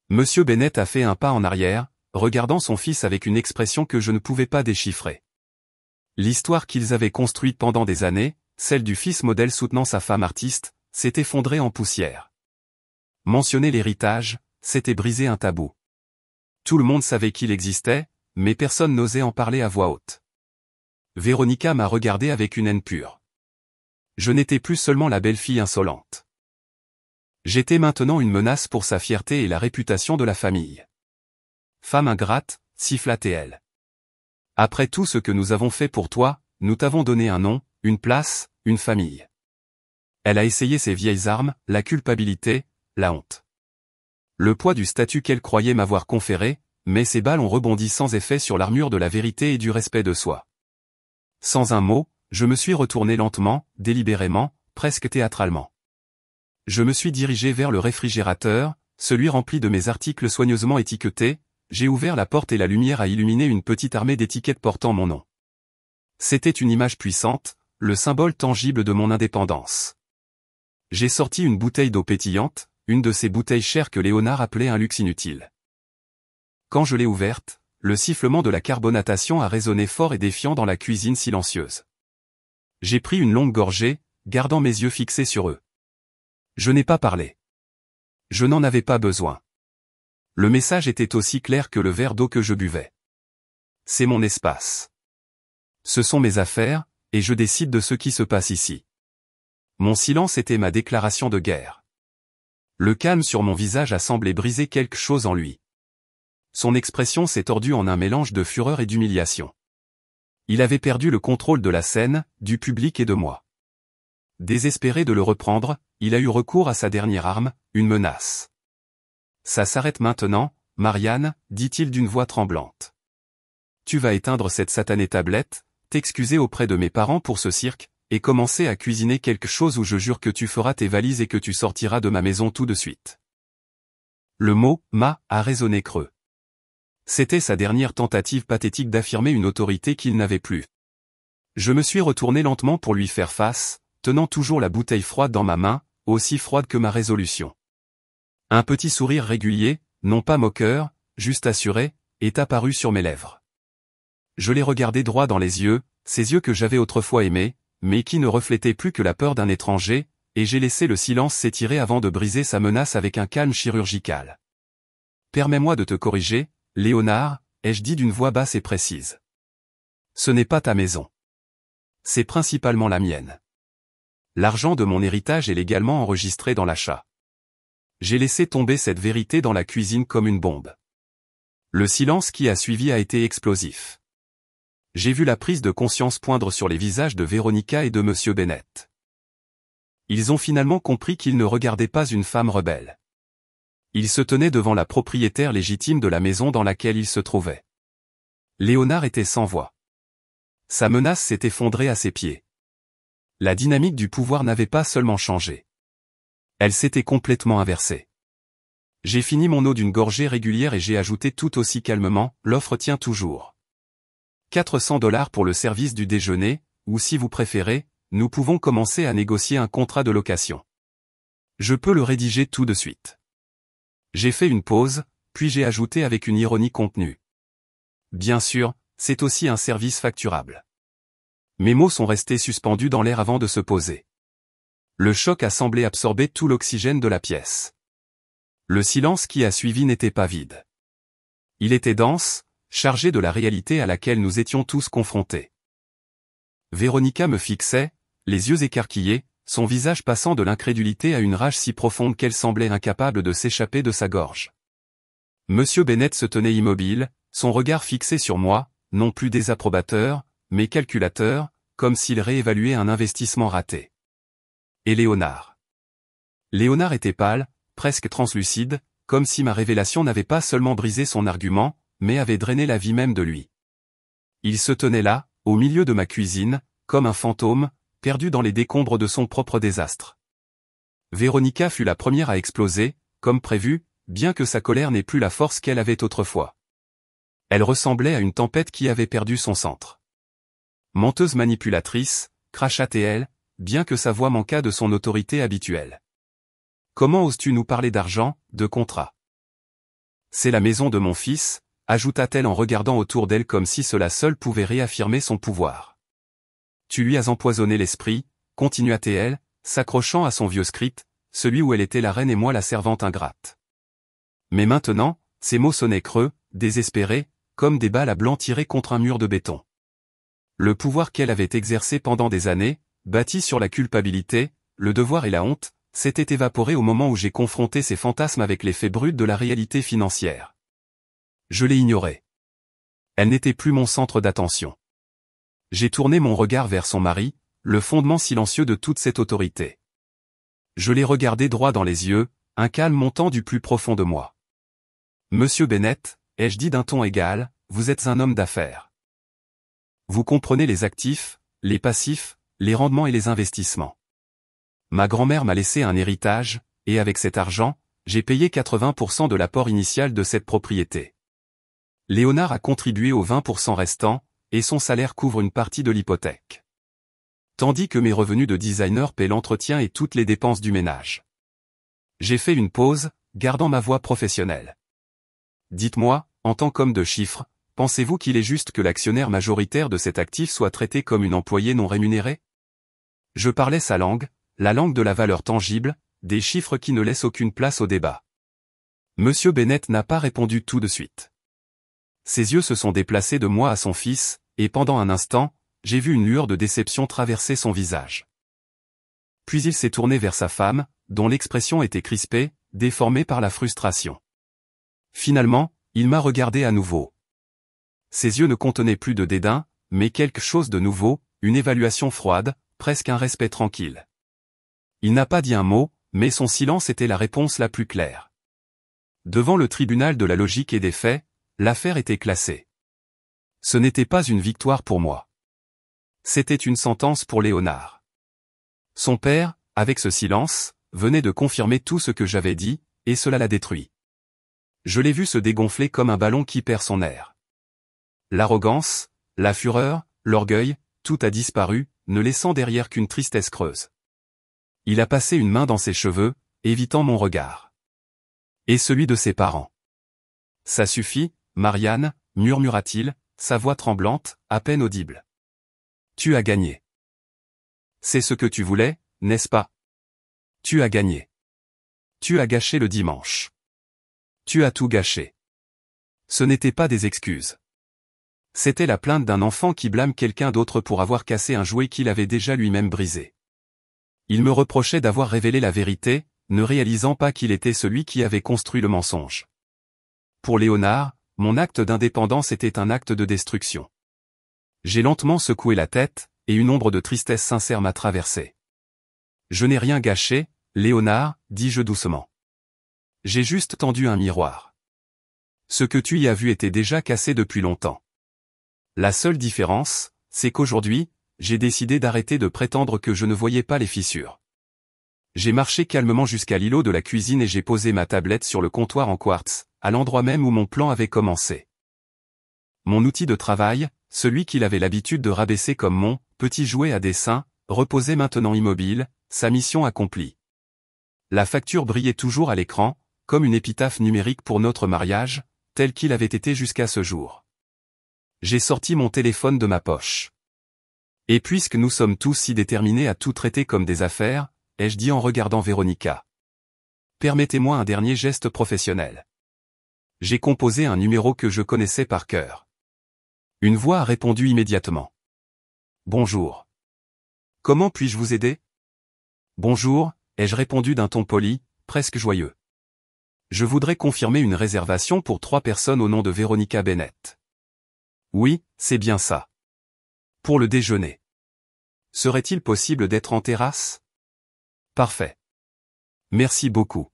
Monsieur Bennett a fait un pas en arrière, regardant son fils avec une expression que je ne pouvais pas déchiffrer. L'histoire qu'ils avaient construite pendant des années, celle du fils modèle soutenant sa femme artiste, s'est effondrée en poussière. Mentionner l'héritage, c'était briser un tabou. Tout le monde savait qu'il existait, mais personne n'osait en parler à voix haute. Véronica m'a regardé avec une haine pure. Je n'étais plus seulement la belle-fille insolente. J'étais maintenant une menace pour sa fierté et la réputation de la famille. Femme ingrate, sifflait-elle. Après tout ce que nous avons fait pour toi, nous t'avons donné un nom, une place, une famille. Elle a essayé ses vieilles armes, la culpabilité, la honte. Le poids du statut qu'elle croyait m'avoir conféré, mais ces balles ont rebondi sans effet sur l'armure de la vérité et du respect de soi. Sans un mot, je me suis retourné lentement, délibérément, presque théâtralement. Je me suis dirigé vers le réfrigérateur, celui rempli de mes articles soigneusement étiquetés, j'ai ouvert la porte et la lumière a illuminé une petite armée d'étiquettes portant mon nom. C'était une image puissante, le symbole tangible de mon indépendance. J'ai sorti une bouteille d'eau pétillante, une de ces bouteilles chères que Léonard appelait un luxe inutile. Quand je l'ai ouverte, le sifflement de la carbonatation a résonné fort et défiant dans la cuisine silencieuse. J'ai pris une longue gorgée, gardant mes yeux fixés sur eux. Je n'ai pas parlé. Je n'en avais pas besoin. Le message était aussi clair que le verre d'eau que je buvais. C'est mon espace. Ce sont mes affaires, et je décide de ce qui se passe ici. Mon silence était ma déclaration de guerre. Le calme sur mon visage a semblé briser quelque chose en lui. Son expression s'est tordue en un mélange de fureur et d'humiliation. Il avait perdu le contrôle de la scène, du public et de moi. Désespéré de le reprendre, il a eu recours à sa dernière arme, une menace. Ça s'arrête maintenant, Marianne, dit-il d'une voix tremblante. Tu vas éteindre cette satanée tablette, t'excuser auprès de mes parents pour ce cirque, et commencer à cuisiner quelque chose où je jure que tu feras tes valises et que tu sortiras de ma maison tout de suite. Le mot « ma » a résonné creux. C'était sa dernière tentative pathétique d'affirmer une autorité qu'il n'avait plus. Je me suis retourné lentement pour lui faire face, tenant toujours la bouteille froide dans ma main, aussi froide que ma résolution. Un petit sourire régulier, non pas moqueur, juste assuré, est apparu sur mes lèvres. Je l'ai regardé droit dans les yeux, ces yeux que j'avais autrefois aimés, mais qui ne reflétaient plus que la peur d'un étranger, et j'ai laissé le silence s'étirer avant de briser sa menace avec un calme chirurgical. Permets-moi de te corriger, Léonard, ai-je dit d'une voix basse et précise. Ce n'est pas ta maison. C'est principalement la mienne. L'argent de mon héritage est légalement enregistré dans l'achat. J'ai laissé tomber cette vérité dans la cuisine comme une bombe. Le silence qui a suivi a été explosif. J'ai vu la prise de conscience poindre sur les visages de Véronica et de Monsieur Bennett. Ils ont finalement compris qu'ils ne regardaient pas une femme rebelle. Ils se tenaient devant la propriétaire légitime de la maison dans laquelle ils se trouvaient. Léonard était sans voix. Sa menace s'est effondrée à ses pieds. La dynamique du pouvoir n'avait pas seulement changé. Elle s'était complètement inversée. J'ai fini mon eau d'une gorgée régulière et j'ai ajouté tout aussi calmement, l'offre tient toujours. 400 $ pour le service du déjeuner, ou si vous préférez, nous pouvons commencer à négocier un contrat de location. Je peux le rédiger tout de suite. J'ai fait une pause, puis j'ai ajouté avec une ironie contenue. Bien sûr, c'est aussi un service facturable. Mes mots sont restés suspendus dans l'air avant de se poser. Le choc a semblé absorber tout l'oxygène de la pièce. Le silence qui a suivi n'était pas vide. Il était dense, chargé de la réalité à laquelle nous étions tous confrontés. Véronica me fixait, les yeux écarquillés, son visage passant de l'incrédulité à une rage si profonde qu'elle semblait incapable de s'échapper de sa gorge. Monsieur Bennet se tenait immobile, son regard fixé sur moi, non plus désapprobateur, mais calculateur, comme s'il réévaluait un investissement raté. Et Léonard. Léonard était pâle, presque translucide, comme si ma révélation n'avait pas seulement brisé son argument, mais avait drainé la vie même de lui. Il se tenait là, au milieu de ma cuisine, comme un fantôme, perdu dans les décombres de son propre désastre. Véronica fut la première à exploser, comme prévu, bien que sa colère n'ait plus la force qu'elle avait autrefois. Elle ressemblait à une tempête qui avait perdu son centre. Menteuse manipulatrice, crachâtait-elle, bien que sa voix manquât de son autorité habituelle. Comment oses-tu nous parler d'argent, de contrat? C'est la maison de mon fils, ajouta-t-elle en regardant autour d'elle comme si cela seul pouvait réaffirmer son pouvoir. Tu lui as empoisonné l'esprit, continua-t-elle, s'accrochant à son vieux script, celui où elle était la reine et moi la servante ingrate. Mais maintenant, ces mots sonnaient creux, désespérés, comme des balles à blanc tirées contre un mur de béton. Le pouvoir qu'elle avait exercé pendant des années, bâti sur la culpabilité, le devoir et la honte, s'était évaporé au moment où j'ai confronté ces fantasmes avec les faits bruts de la réalité financière. Je l'ai ignorée. Elle n'était plus mon centre d'attention. J'ai tourné mon regard vers son mari, le fondement silencieux de toute cette autorité. Je l'ai regardé droit dans les yeux, un calme montant du plus profond de moi. Monsieur Bennet, ai-je dit d'un ton égal, vous êtes un homme d'affaires. Vous comprenez les actifs, les passifs, les rendements et les investissements. Ma grand-mère m'a laissé un héritage, et avec cet argent, j'ai payé 80% de l'apport initial de cette propriété. Léonard a contribué aux 20% restants, et son salaire couvre une partie de l'hypothèque. Tandis que mes revenus de designer paient l'entretien et toutes les dépenses du ménage. J'ai fait une pause, gardant ma voix professionnelle. Dites-moi, en tant qu'homme de chiffres, pensez-vous qu'il est juste que l'actionnaire majoritaire de cet actif soit traité comme une employée non rémunérée? Je parlais sa langue, la langue de la valeur tangible, des chiffres qui ne laissent aucune place au débat. Monsieur Bennet n'a pas répondu tout de suite. Ses yeux se sont déplacés de moi à son fils, et pendant un instant, j'ai vu une lueur de déception traverser son visage. Puis il s'est tourné vers sa femme, dont l'expression était crispée, déformée par la frustration. Finalement, il m'a regardé à nouveau. Ses yeux ne contenaient plus de dédain, mais quelque chose de nouveau, une évaluation froide, presque un respect tranquille. Il n'a pas dit un mot, mais son silence était la réponse la plus claire. Devant le tribunal de la logique et des faits, l'affaire était classée. Ce n'était pas une victoire pour moi. C'était une sentence pour Léonard. Son père, avec ce silence, venait de confirmer tout ce que j'avais dit, et cela l'a détruit. Je l'ai vu se dégonfler comme un ballon qui perd son air. L'arrogance, la fureur, l'orgueil, tout a disparu, ne laissant derrière qu'une tristesse creuse. Il a passé une main dans ses cheveux, évitant mon regard. Et celui de ses parents. Ça suffit, Marianne, murmura-t-il, sa voix tremblante, à peine audible. Tu as gagné. C'est ce que tu voulais, n'est-ce pas? Tu as gagné. Tu as gâché le dimanche. Tu as tout gâché. Ce n'était pas des excuses. C'était la plainte d'un enfant qui blâme quelqu'un d'autre pour avoir cassé un jouet qu'il avait déjà lui-même brisé. Il me reprochait d'avoir révélé la vérité, ne réalisant pas qu'il était celui qui avait construit le mensonge. Pour Léonard, mon acte d'indépendance était un acte de destruction. J'ai lentement secoué la tête, et une ombre de tristesse sincère m'a traversé. Je n'ai rien gâché, Léonard, dis-je doucement. J'ai juste tendu un miroir. Ce que tu y as vu était déjà cassé depuis longtemps. La seule différence, c'est qu'aujourd'hui, j'ai décidé d'arrêter de prétendre que je ne voyais pas les fissures. J'ai marché calmement jusqu'à l'îlot de la cuisine et j'ai posé ma tablette sur le comptoir en quartz, à l'endroit même où mon plan avait commencé. Mon outil de travail, celui qu'il avait l'habitude de rabaisser comme mon petit jouet à dessin, reposait maintenant immobile, sa mission accomplie. La facture brillait toujours à l'écran, comme une épitaphe numérique pour notre mariage, tel qu'il avait été jusqu'à ce jour. J'ai sorti mon téléphone de ma poche. Et puisque nous sommes tous si déterminés à tout traiter comme des affaires, ai-je dit en regardant Véronica. permettez-moi un dernier geste professionnel. J'ai composé un numéro que je connaissais par cœur. Une voix a répondu immédiatement. Bonjour. Comment puis-je vous aider? Bonjour, ai-je répondu d'un ton poli, presque joyeux. Je voudrais confirmer une réservation pour 3 personnes au nom de Véronica Bennett. Oui, c'est bien ça. Pour le déjeuner. Serait-il possible d'être en terrasse? Parfait. Merci beaucoup.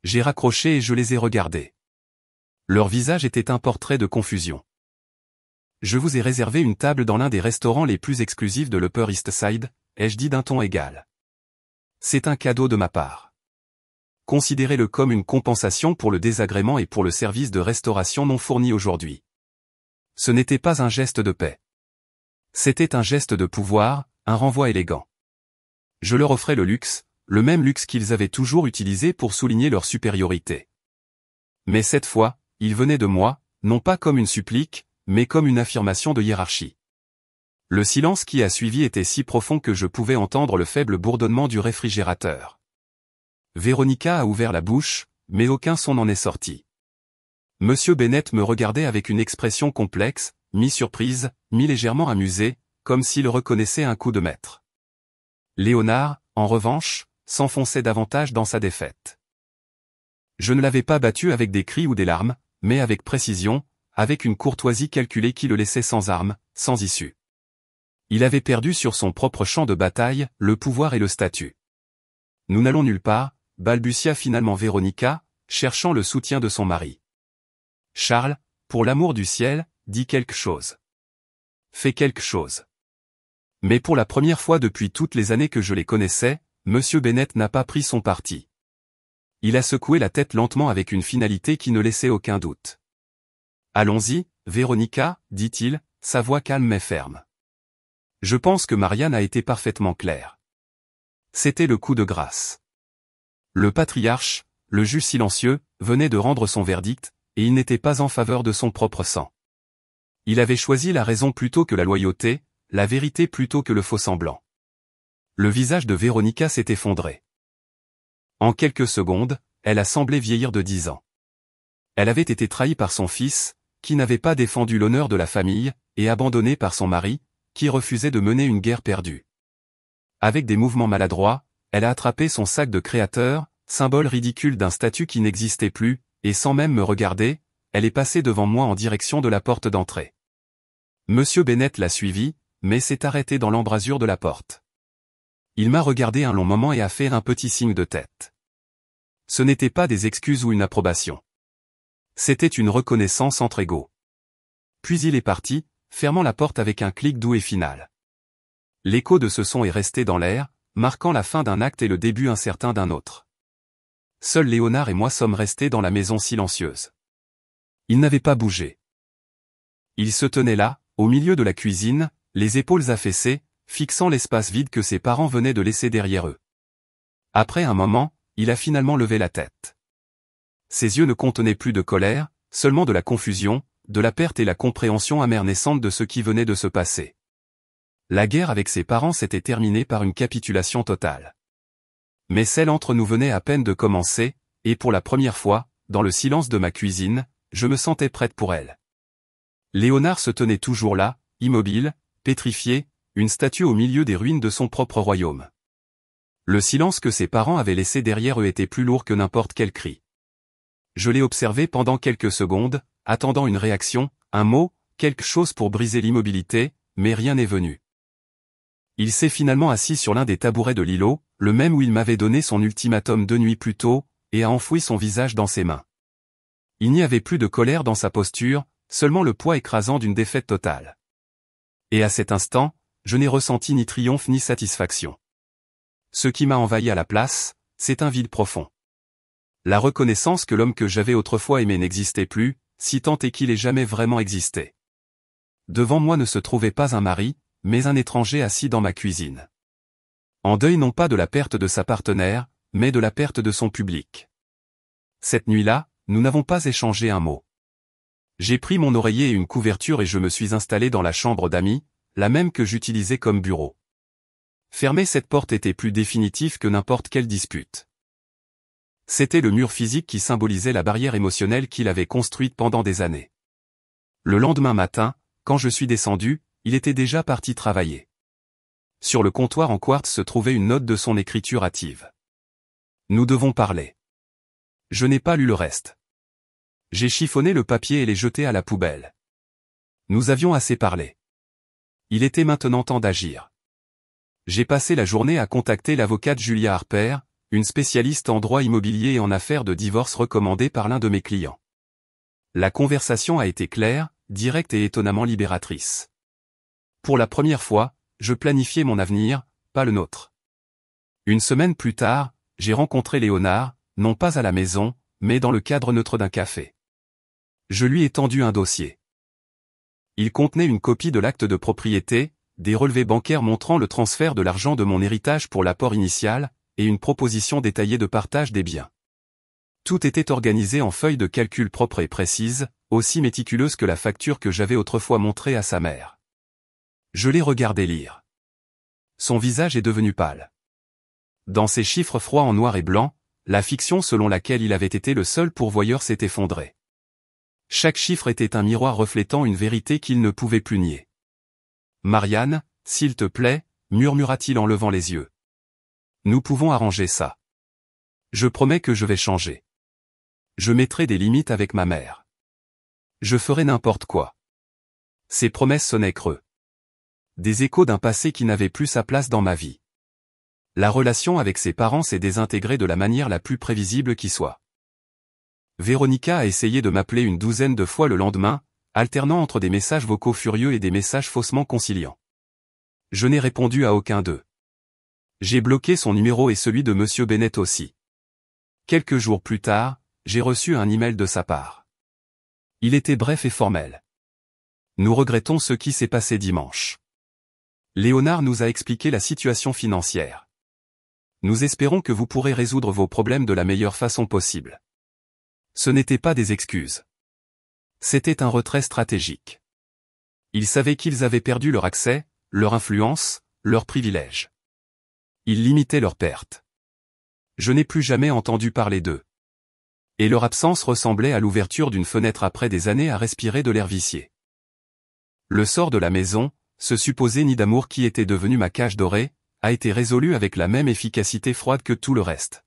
J'ai raccroché et je les ai regardés. Leur visage était un portrait de confusion. Je vous ai réservé une table dans l'un des restaurants les plus exclusifs de l'Upper East Side, ai-je dit d'un ton égal. C'est un cadeau de ma part. Considérez-le comme une compensation pour le désagrément et pour le service de restauration non fourni aujourd'hui. Ce n'était pas un geste de paix. C'était un geste de pouvoir, un renvoi élégant. Je leur offrais le même luxe qu'ils avaient toujours utilisé pour souligner leur supériorité. Mais cette fois, il venait de moi, non pas comme une supplique, mais comme une affirmation de hiérarchie. Le silence qui a suivi était si profond que je pouvais entendre le faible bourdonnement du réfrigérateur. Véronica a ouvert la bouche, mais aucun son n'en est sorti. Monsieur Bennett me regardait avec une expression complexe, mi-surprise, mi-légèrement amusée, comme s'il reconnaissait un coup de maître. Léonard, en revanche, s'enfonçait davantage dans sa défaite. Je ne l'avais pas battu avec des cris ou des larmes, mais avec précision, avec une courtoisie calculée qui le laissait sans armes, sans issue. Il avait perdu sur son propre champ de bataille, le pouvoir et le statut. Nous n'allons nulle part, balbutia finalement Véronica, cherchant le soutien de son mari. Charles, pour l'amour du ciel, dis quelque chose. Fais quelque chose. Mais pour la première fois depuis toutes les années que je les connaissais, Monsieur Bennett n'a pas pris son parti. Il a secoué la tête lentement avec une finalité qui ne laissait aucun doute. Allons-y, Véronica, dit-il, sa voix calme mais ferme. Je pense que Marianne a été parfaitement claire. C'était le coup de grâce. Le patriarche, le juge silencieux, venait de rendre son verdict, et il n'était pas en faveur de son propre sang. Il avait choisi la raison plutôt que la loyauté, la vérité plutôt que le faux-semblant. Le visage de Véronica s'est effondré. En quelques secondes, elle a semblé vieillir de 10 ans. Elle avait été trahie par son fils, qui n'avait pas défendu l'honneur de la famille, et abandonnée par son mari, qui refusait de mener une guerre perdue. Avec des mouvements maladroits, elle a attrapé son sac de créateur, symbole ridicule d'un statut qui n'existait plus, et sans même me regarder, elle est passée devant moi en direction de la porte d'entrée. Monsieur Bennett l'a suivie, mais s'est arrêté dans l'embrasure de la porte. Il m'a regardé un long moment et a fait un petit signe de tête. Ce n'était pas des excuses ou une approbation. C'était une reconnaissance entre égaux. Puis il est parti, fermant la porte avec un clic doux et final. L'écho de ce son est resté dans l'air, marquant la fin d'un acte et le début incertain d'un autre. Seuls Léonard et moi sommes restés dans la maison silencieuse. Il n'avait pas bougé. Il se tenait là, au milieu de la cuisine, les épaules affaissées, fixant l'espace vide que ses parents venaient de laisser derrière eux. Après un moment, il a finalement levé la tête. Ses yeux ne contenaient plus de colère, seulement de la confusion, de la perte et la compréhension amère naissante de ce qui venait de se passer. La guerre avec ses parents s'était terminée par une capitulation totale. Mais celle entre nous venait à peine de commencer, et pour la première fois, dans le silence de ma cuisine, je me sentais prête pour elle. Léonard se tenait toujours là, immobile, pétrifié, une statue au milieu des ruines de son propre royaume. Le silence que ses parents avaient laissé derrière eux était plus lourd que n'importe quel cri. Je l'ai observé pendant quelques secondes, attendant une réaction, un mot, quelque chose pour briser l'immobilité, mais rien n'est venu. Il s'est finalement assis sur l'un des tabourets de l'îlot, le même où il m'avait donné son ultimatum 2 nuits plus tôt, et a enfoui son visage dans ses mains. Il n'y avait plus de colère dans sa posture, seulement le poids écrasant d'une défaite totale. Et à cet instant, je n'ai ressenti ni triomphe ni satisfaction. Ce qui m'a envahi à la place, c'est un vide profond. La reconnaissance que l'homme que j'avais autrefois aimé n'existait plus, si tant est qu'il ait jamais vraiment existé. Devant moi ne se trouvait pas un mari, mais un étranger assis dans ma cuisine. En deuil non pas de la perte de sa partenaire, mais de la perte de son public. Cette nuit-là, nous n'avons pas échangé un mot. J'ai pris mon oreiller et une couverture et je me suis installé dans la chambre d'amis, la même que j'utilisais comme bureau. Fermer cette porte était plus définitif que n'importe quelle dispute. C'était le mur physique qui symbolisait la barrière émotionnelle qu'il avait construite pendant des années. Le lendemain matin, quand je suis descendu, il était déjà parti travailler. Sur le comptoir en quartz se trouvait une note de son écriture hâtive. Nous devons parler. Je n'ai pas lu le reste. J'ai chiffonné le papier et l'ai jeté à la poubelle. Nous avions assez parlé. Il était maintenant temps d'agir. J'ai passé la journée à contacter l'avocate Julia Harper, une spécialiste en droit immobilier et en affaires de divorce recommandée par l'un de mes clients. La conversation a été claire, directe et étonnamment libératrice. Pour la première fois, je planifiais mon avenir, pas le nôtre. Une semaine plus tard, j'ai rencontré Léonard, non pas à la maison, mais dans le cadre neutre d'un café. Je lui ai tendu un dossier. Il contenait une copie de l'acte de propriété, des relevés bancaires montrant le transfert de l'argent de mon héritage pour l'apport initial, et une proposition détaillée de partage des biens. Tout était organisé en feuilles de calcul propres et précises, aussi méticuleuses que la facture que j'avais autrefois montrée à sa mère. Je l'ai regardé lire. Son visage est devenu pâle. Dans ces chiffres froids en noir et blanc, la fiction selon laquelle il avait été le seul pourvoyeur s'est effondrée. Chaque chiffre était un miroir reflétant une vérité qu'il ne pouvait plus nier. « Marianne, s'il te plaît, murmura-t-il en levant les yeux. Nous pouvons arranger ça. Je promets que je vais changer. Je mettrai des limites avec ma mère. Je ferai n'importe quoi. » Ces promesses sonnaient creux. Des échos d'un passé qui n'avait plus sa place dans ma vie. La relation avec ses parents s'est désintégrée de la manière la plus prévisible qui soit. Véronica a essayé de m'appeler une douzaine de fois le lendemain, alternant entre des messages vocaux furieux et des messages faussement conciliants. Je n'ai répondu à aucun d'eux. J'ai bloqué son numéro et celui de Monsieur Bennett aussi. Quelques jours plus tard, j'ai reçu un email de sa part. Il était bref et formel. Nous regrettons ce qui s'est passé dimanche. Léonard nous a expliqué la situation financière. Nous espérons que vous pourrez résoudre vos problèmes de la meilleure façon possible. Ce n'était pas des excuses. C'était un retrait stratégique. Ils savaient qu'ils avaient perdu leur accès, leur influence, leurs privilèges. Ils limitaient leurs pertes. Je n'ai plus jamais entendu parler d'eux. Et leur absence ressemblait à l'ouverture d'une fenêtre après des années à respirer de l'air vicié. Le sort de la maison, ce supposé nid d'amour qui était devenu ma cage dorée, a été résolu avec la même efficacité froide que tout le reste.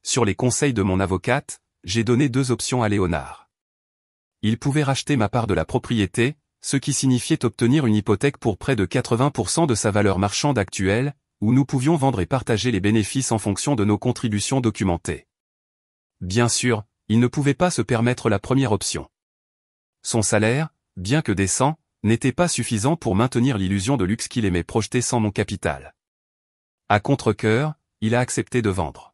Sur les conseils de mon avocate, j'ai donné 2 options à Léonard. Il pouvait racheter ma part de la propriété, ce qui signifiait obtenir une hypothèque pour près de 80% de sa valeur marchande actuelle, ou nous pouvions vendre et partager les bénéfices en fonction de nos contributions documentées. Bien sûr, il ne pouvait pas se permettre la première option. Son salaire, bien que décent, n'était pas suffisant pour maintenir l'illusion de luxe qu'il aimait projeter sans mon capital. À contre-cœur, il a accepté de vendre.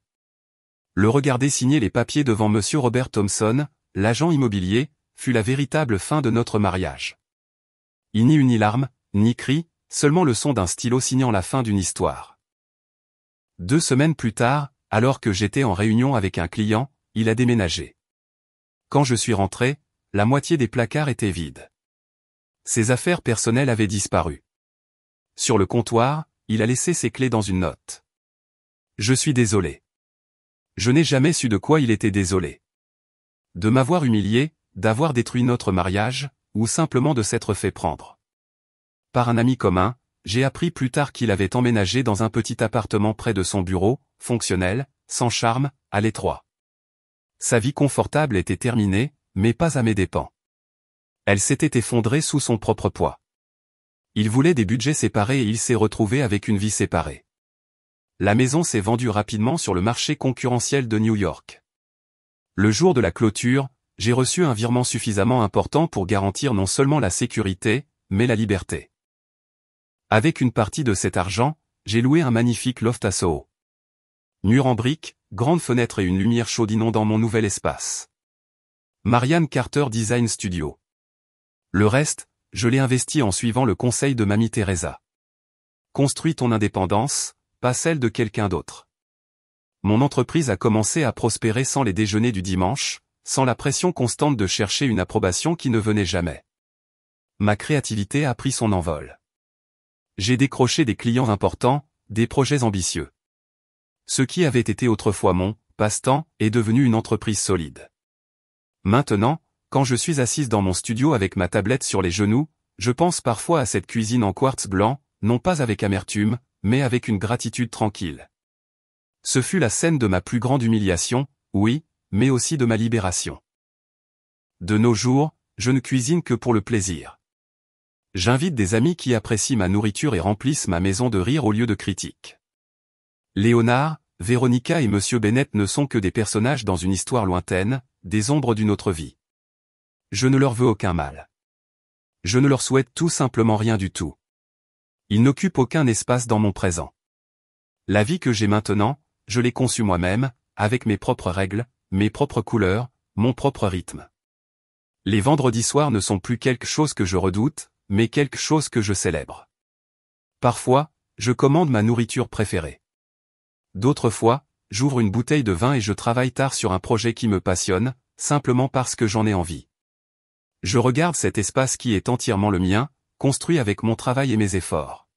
Le regarder signer les papiers devant Monsieur Robert Thompson, l'agent immobilier, fut la véritable fin de notre mariage. Il n'y eut ni larmes, ni cris, seulement le son d'un stylo signant la fin d'une histoire. 2 semaines plus tard, alors que j'étais en réunion avec un client, il a déménagé. Quand je suis rentré, la moitié des placards étaient vides. Ses affaires personnelles avaient disparu. Sur le comptoir, il a laissé ses clés dans une note. Je suis désolé. Je n'ai jamais su de quoi il était désolé. De m'avoir humilié, d'avoir détruit notre mariage, ou simplement de s'être fait prendre. Par un ami commun, j'ai appris plus tard qu'il avait emménagé dans un petit appartement près de son bureau, fonctionnel, sans charme, à l'étroit. Sa vie confortable était terminée, mais pas à mes dépens. Elle s'était effondrée sous son propre poids. Il voulait des budgets séparés et il s'est retrouvé avec une vie séparée. La maison s'est vendue rapidement sur le marché concurrentiel de New York. Le jour de la clôture, j'ai reçu un virement suffisamment important pour garantir non seulement la sécurité, mais la liberté. Avec une partie de cet argent, j'ai loué un magnifique loft à Soho. Mur en briques, grande fenêtre et une lumière chaude inondant mon nouvel espace. Marianne Carter Design Studio. Le reste, je l'ai investi en suivant le conseil de Mamie Teresa. Construis ton indépendance, pas celle de quelqu'un d'autre. Mon entreprise a commencé à prospérer sans les déjeuners du dimanche, sans la pression constante de chercher une approbation qui ne venait jamais. Ma créativité a pris son envol. J'ai décroché des clients importants, des projets ambitieux. Ce qui avait été autrefois mon passe-temps, est devenue une entreprise solide. Maintenant, quand je suis assise dans mon studio avec ma tablette sur les genoux, je pense parfois à cette cuisine en quartz blanc, non pas avec amertume, mais avec une gratitude tranquille. Ce fut la scène de ma plus grande humiliation, oui, mais aussi de ma libération. De nos jours, je ne cuisine que pour le plaisir. J'invite des amis qui apprécient ma nourriture et remplissent ma maison de rire au lieu de critiques. Léonard, Véronica et Monsieur Bennett ne sont que des personnages dans une histoire lointaine, des ombres d'une autre vie. Je ne leur veux aucun mal. Je ne leur souhaite tout simplement rien du tout. Ils n'occupent aucun espace dans mon présent. La vie que j'ai maintenant, je l'ai conçue moi-même, avec mes propres règles, mes propres couleurs, mon propre rythme. Les vendredis soirs ne sont plus quelque chose que je redoute, mais quelque chose que je célèbre. Parfois, je commande ma nourriture préférée. D'autres fois, j'ouvre une bouteille de vin et je travaille tard sur un projet qui me passionne, simplement parce que j'en ai envie. Je regarde cet espace qui est entièrement le mien, construit avec mon travail et mes efforts.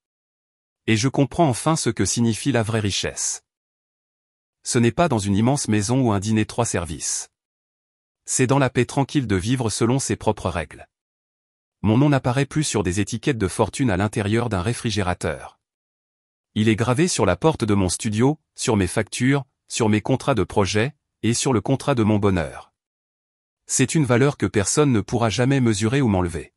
Et je comprends enfin ce que signifie la vraie richesse. Ce n'est pas dans une immense maison ou un dîner 3 services. C'est dans la paix tranquille de vivre selon ses propres règles. Mon nom n'apparaît plus sur des étiquettes de fortune à l'intérieur d'un réfrigérateur. Il est gravé sur la porte de mon studio, sur mes factures, sur mes contrats de projet, et sur le contrat de mon bonheur. C'est une valeur que personne ne pourra jamais mesurer ou m'enlever.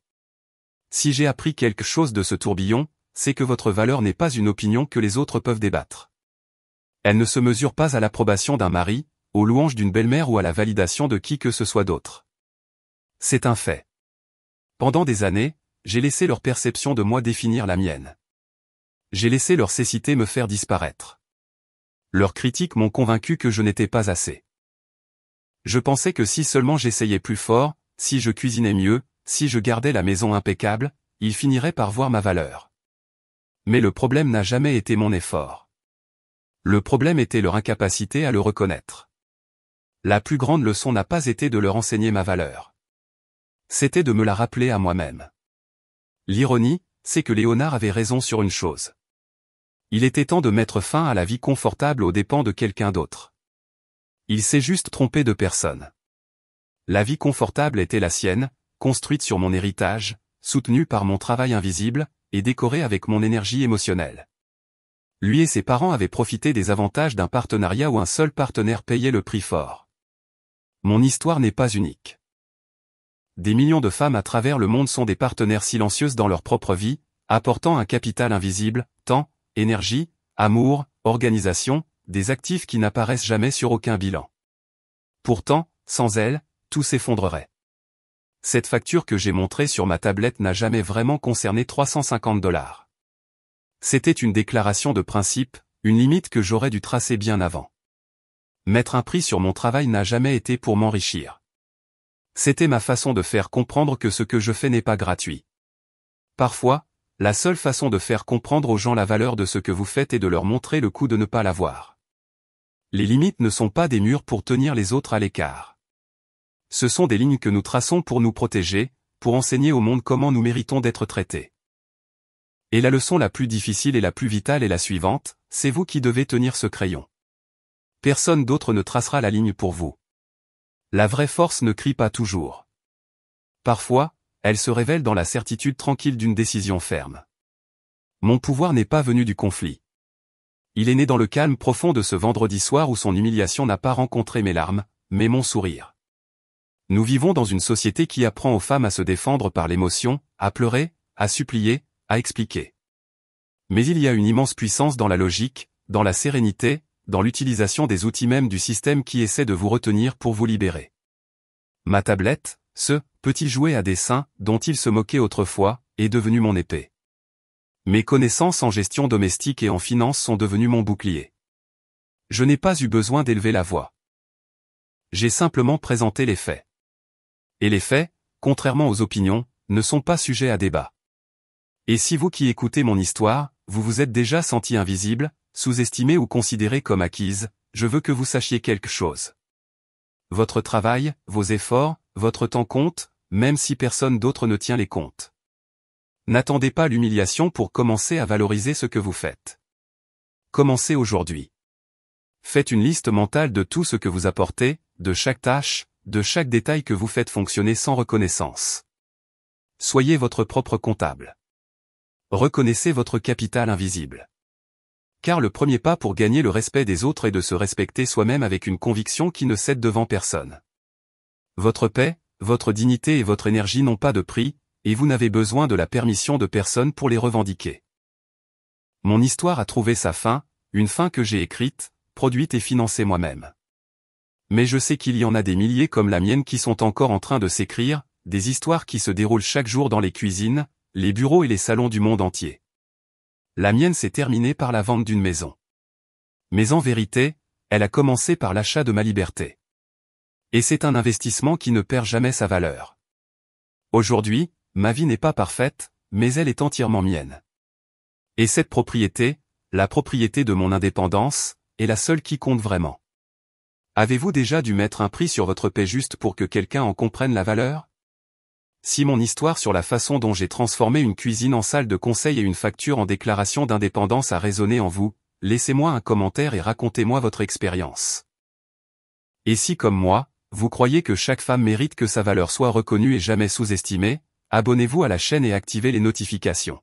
Si j'ai appris quelque chose de ce tourbillon, c'est que votre valeur n'est pas une opinion que les autres peuvent débattre. Elle ne se mesure pas à l'approbation d'un mari, aux louanges d'une belle-mère ou à la validation de qui que ce soit d'autre. C'est un fait. Pendant des années, j'ai laissé leur perception de moi définir la mienne. J'ai laissé leur cécité me faire disparaître. Leurs critiques m'ont convaincu que je n'étais pas assez. Je pensais que si seulement j'essayais plus fort, si je cuisinais mieux, si je gardais la maison impeccable, ils finiraient par voir ma valeur. Mais le problème n'a jamais été mon effort. Le problème était leur incapacité à le reconnaître. La plus grande leçon n'a pas été de leur enseigner ma valeur. C'était de me la rappeler à moi-même. L'ironie, c'est que Léonard avait raison sur une chose. Il était temps de mettre fin à la vie confortable aux dépens de quelqu'un d'autre. Il s'est juste trompé de personne. La vie confortable était la sienne, construite sur mon héritage, soutenue par mon travail invisible, et décorée avec mon énergie émotionnelle. Lui et ses parents avaient profité des avantages d'un partenariat où un seul partenaire payait le prix fort. Mon histoire n'est pas unique. Des millions de femmes à travers le monde sont des partenaires silencieuses dans leur propre vie, apportant un capital invisible, temps, énergie, amour, organisation, des actifs qui n'apparaissent jamais sur aucun bilan. Pourtant, sans elles, tout s'effondrerait. Cette facture que j'ai montrée sur ma tablette n'a jamais vraiment concerné 350 $. C'était une déclaration de principe, une limite que j'aurais dû tracer bien avant. Mettre un prix sur mon travail n'a jamais été pour m'enrichir. C'était ma façon de faire comprendre que ce que je fais n'est pas gratuit. Parfois, la seule façon de faire comprendre aux gens la valeur de ce que vous faites est de leur montrer le coût de ne pas l'avoir. Les limites ne sont pas des murs pour tenir les autres à l'écart. Ce sont des lignes que nous traçons pour nous protéger, pour enseigner au monde comment nous méritons d'être traités. Et la leçon la plus difficile et la plus vitale est la suivante, c'est vous qui devez tenir ce crayon. Personne d'autre ne tracera la ligne pour vous. La vraie force ne crie pas toujours. Parfois, elle se révèle dans la certitude tranquille d'une décision ferme. Mon pouvoir n'est pas venu du conflit. Il est né dans le calme profond de ce vendredi soir où son humiliation n'a pas rencontré mes larmes, mais mon sourire. Nous vivons dans une société qui apprend aux femmes à se défendre par l'émotion, à pleurer, à supplier, à expliquer. Mais il y a une immense puissance dans la logique, dans la sérénité, dans l'utilisation des outils même du système qui essaie de vous retenir pour vous libérer. Ma tablette, ce petit jouet à dessin, dont il se moquait autrefois, est devenu mon épée. Mes connaissances en gestion domestique et en finance sont devenues mon bouclier. Je n'ai pas eu besoin d'élever la voix. J'ai simplement présenté les faits. Et les faits, contrairement aux opinions, ne sont pas sujets à débat. Et si vous qui écoutez mon histoire, vous vous êtes déjà senti invisible, sous-estimé ou considéré comme acquise, je veux que vous sachiez quelque chose. Votre travail, vos efforts, votre temps comptent, même si personne d'autre ne tient les comptes. N'attendez pas l'humiliation pour commencer à valoriser ce que vous faites. Commencez aujourd'hui. Faites une liste mentale de tout ce que vous apportez, de chaque tâche, de chaque détail que vous faites fonctionner sans reconnaissance. Soyez votre propre comptable. Reconnaissez votre capital invisible. Car le premier pas pour gagner le respect des autres est de se respecter soi-même avec une conviction qui ne cède devant personne. Votre paix, votre dignité et votre énergie n'ont pas de prix, et vous n'avez besoin de la permission de personne pour les revendiquer. Mon histoire a trouvé sa fin, une fin que j'ai écrite, produite et financée moi-même. Mais je sais qu'il y en a des milliers comme la mienne qui sont encore en train de s'écrire, des histoires qui se déroulent chaque jour dans les cuisines, les bureaux et les salons du monde entier. La mienne s'est terminée par la vente d'une maison. Mais en vérité, elle a commencé par l'achat de ma liberté. Et c'est un investissement qui ne perd jamais sa valeur. Aujourd'hui, ma vie n'est pas parfaite, mais elle est entièrement mienne. Et cette propriété, la propriété de mon indépendance, est la seule qui compte vraiment. Avez-vous déjà dû mettre un prix sur votre paix juste pour que quelqu'un en comprenne la valeur? Si mon histoire sur la façon dont j'ai transformé une cuisine en salle de conseil et une facture en déclaration d'indépendance a résonné en vous, laissez-moi un commentaire et racontez-moi votre expérience. Et si comme moi, vous croyez que chaque femme mérite que sa valeur soit reconnue et jamais sous-estimée, abonnez-vous à la chaîne et activez les notifications.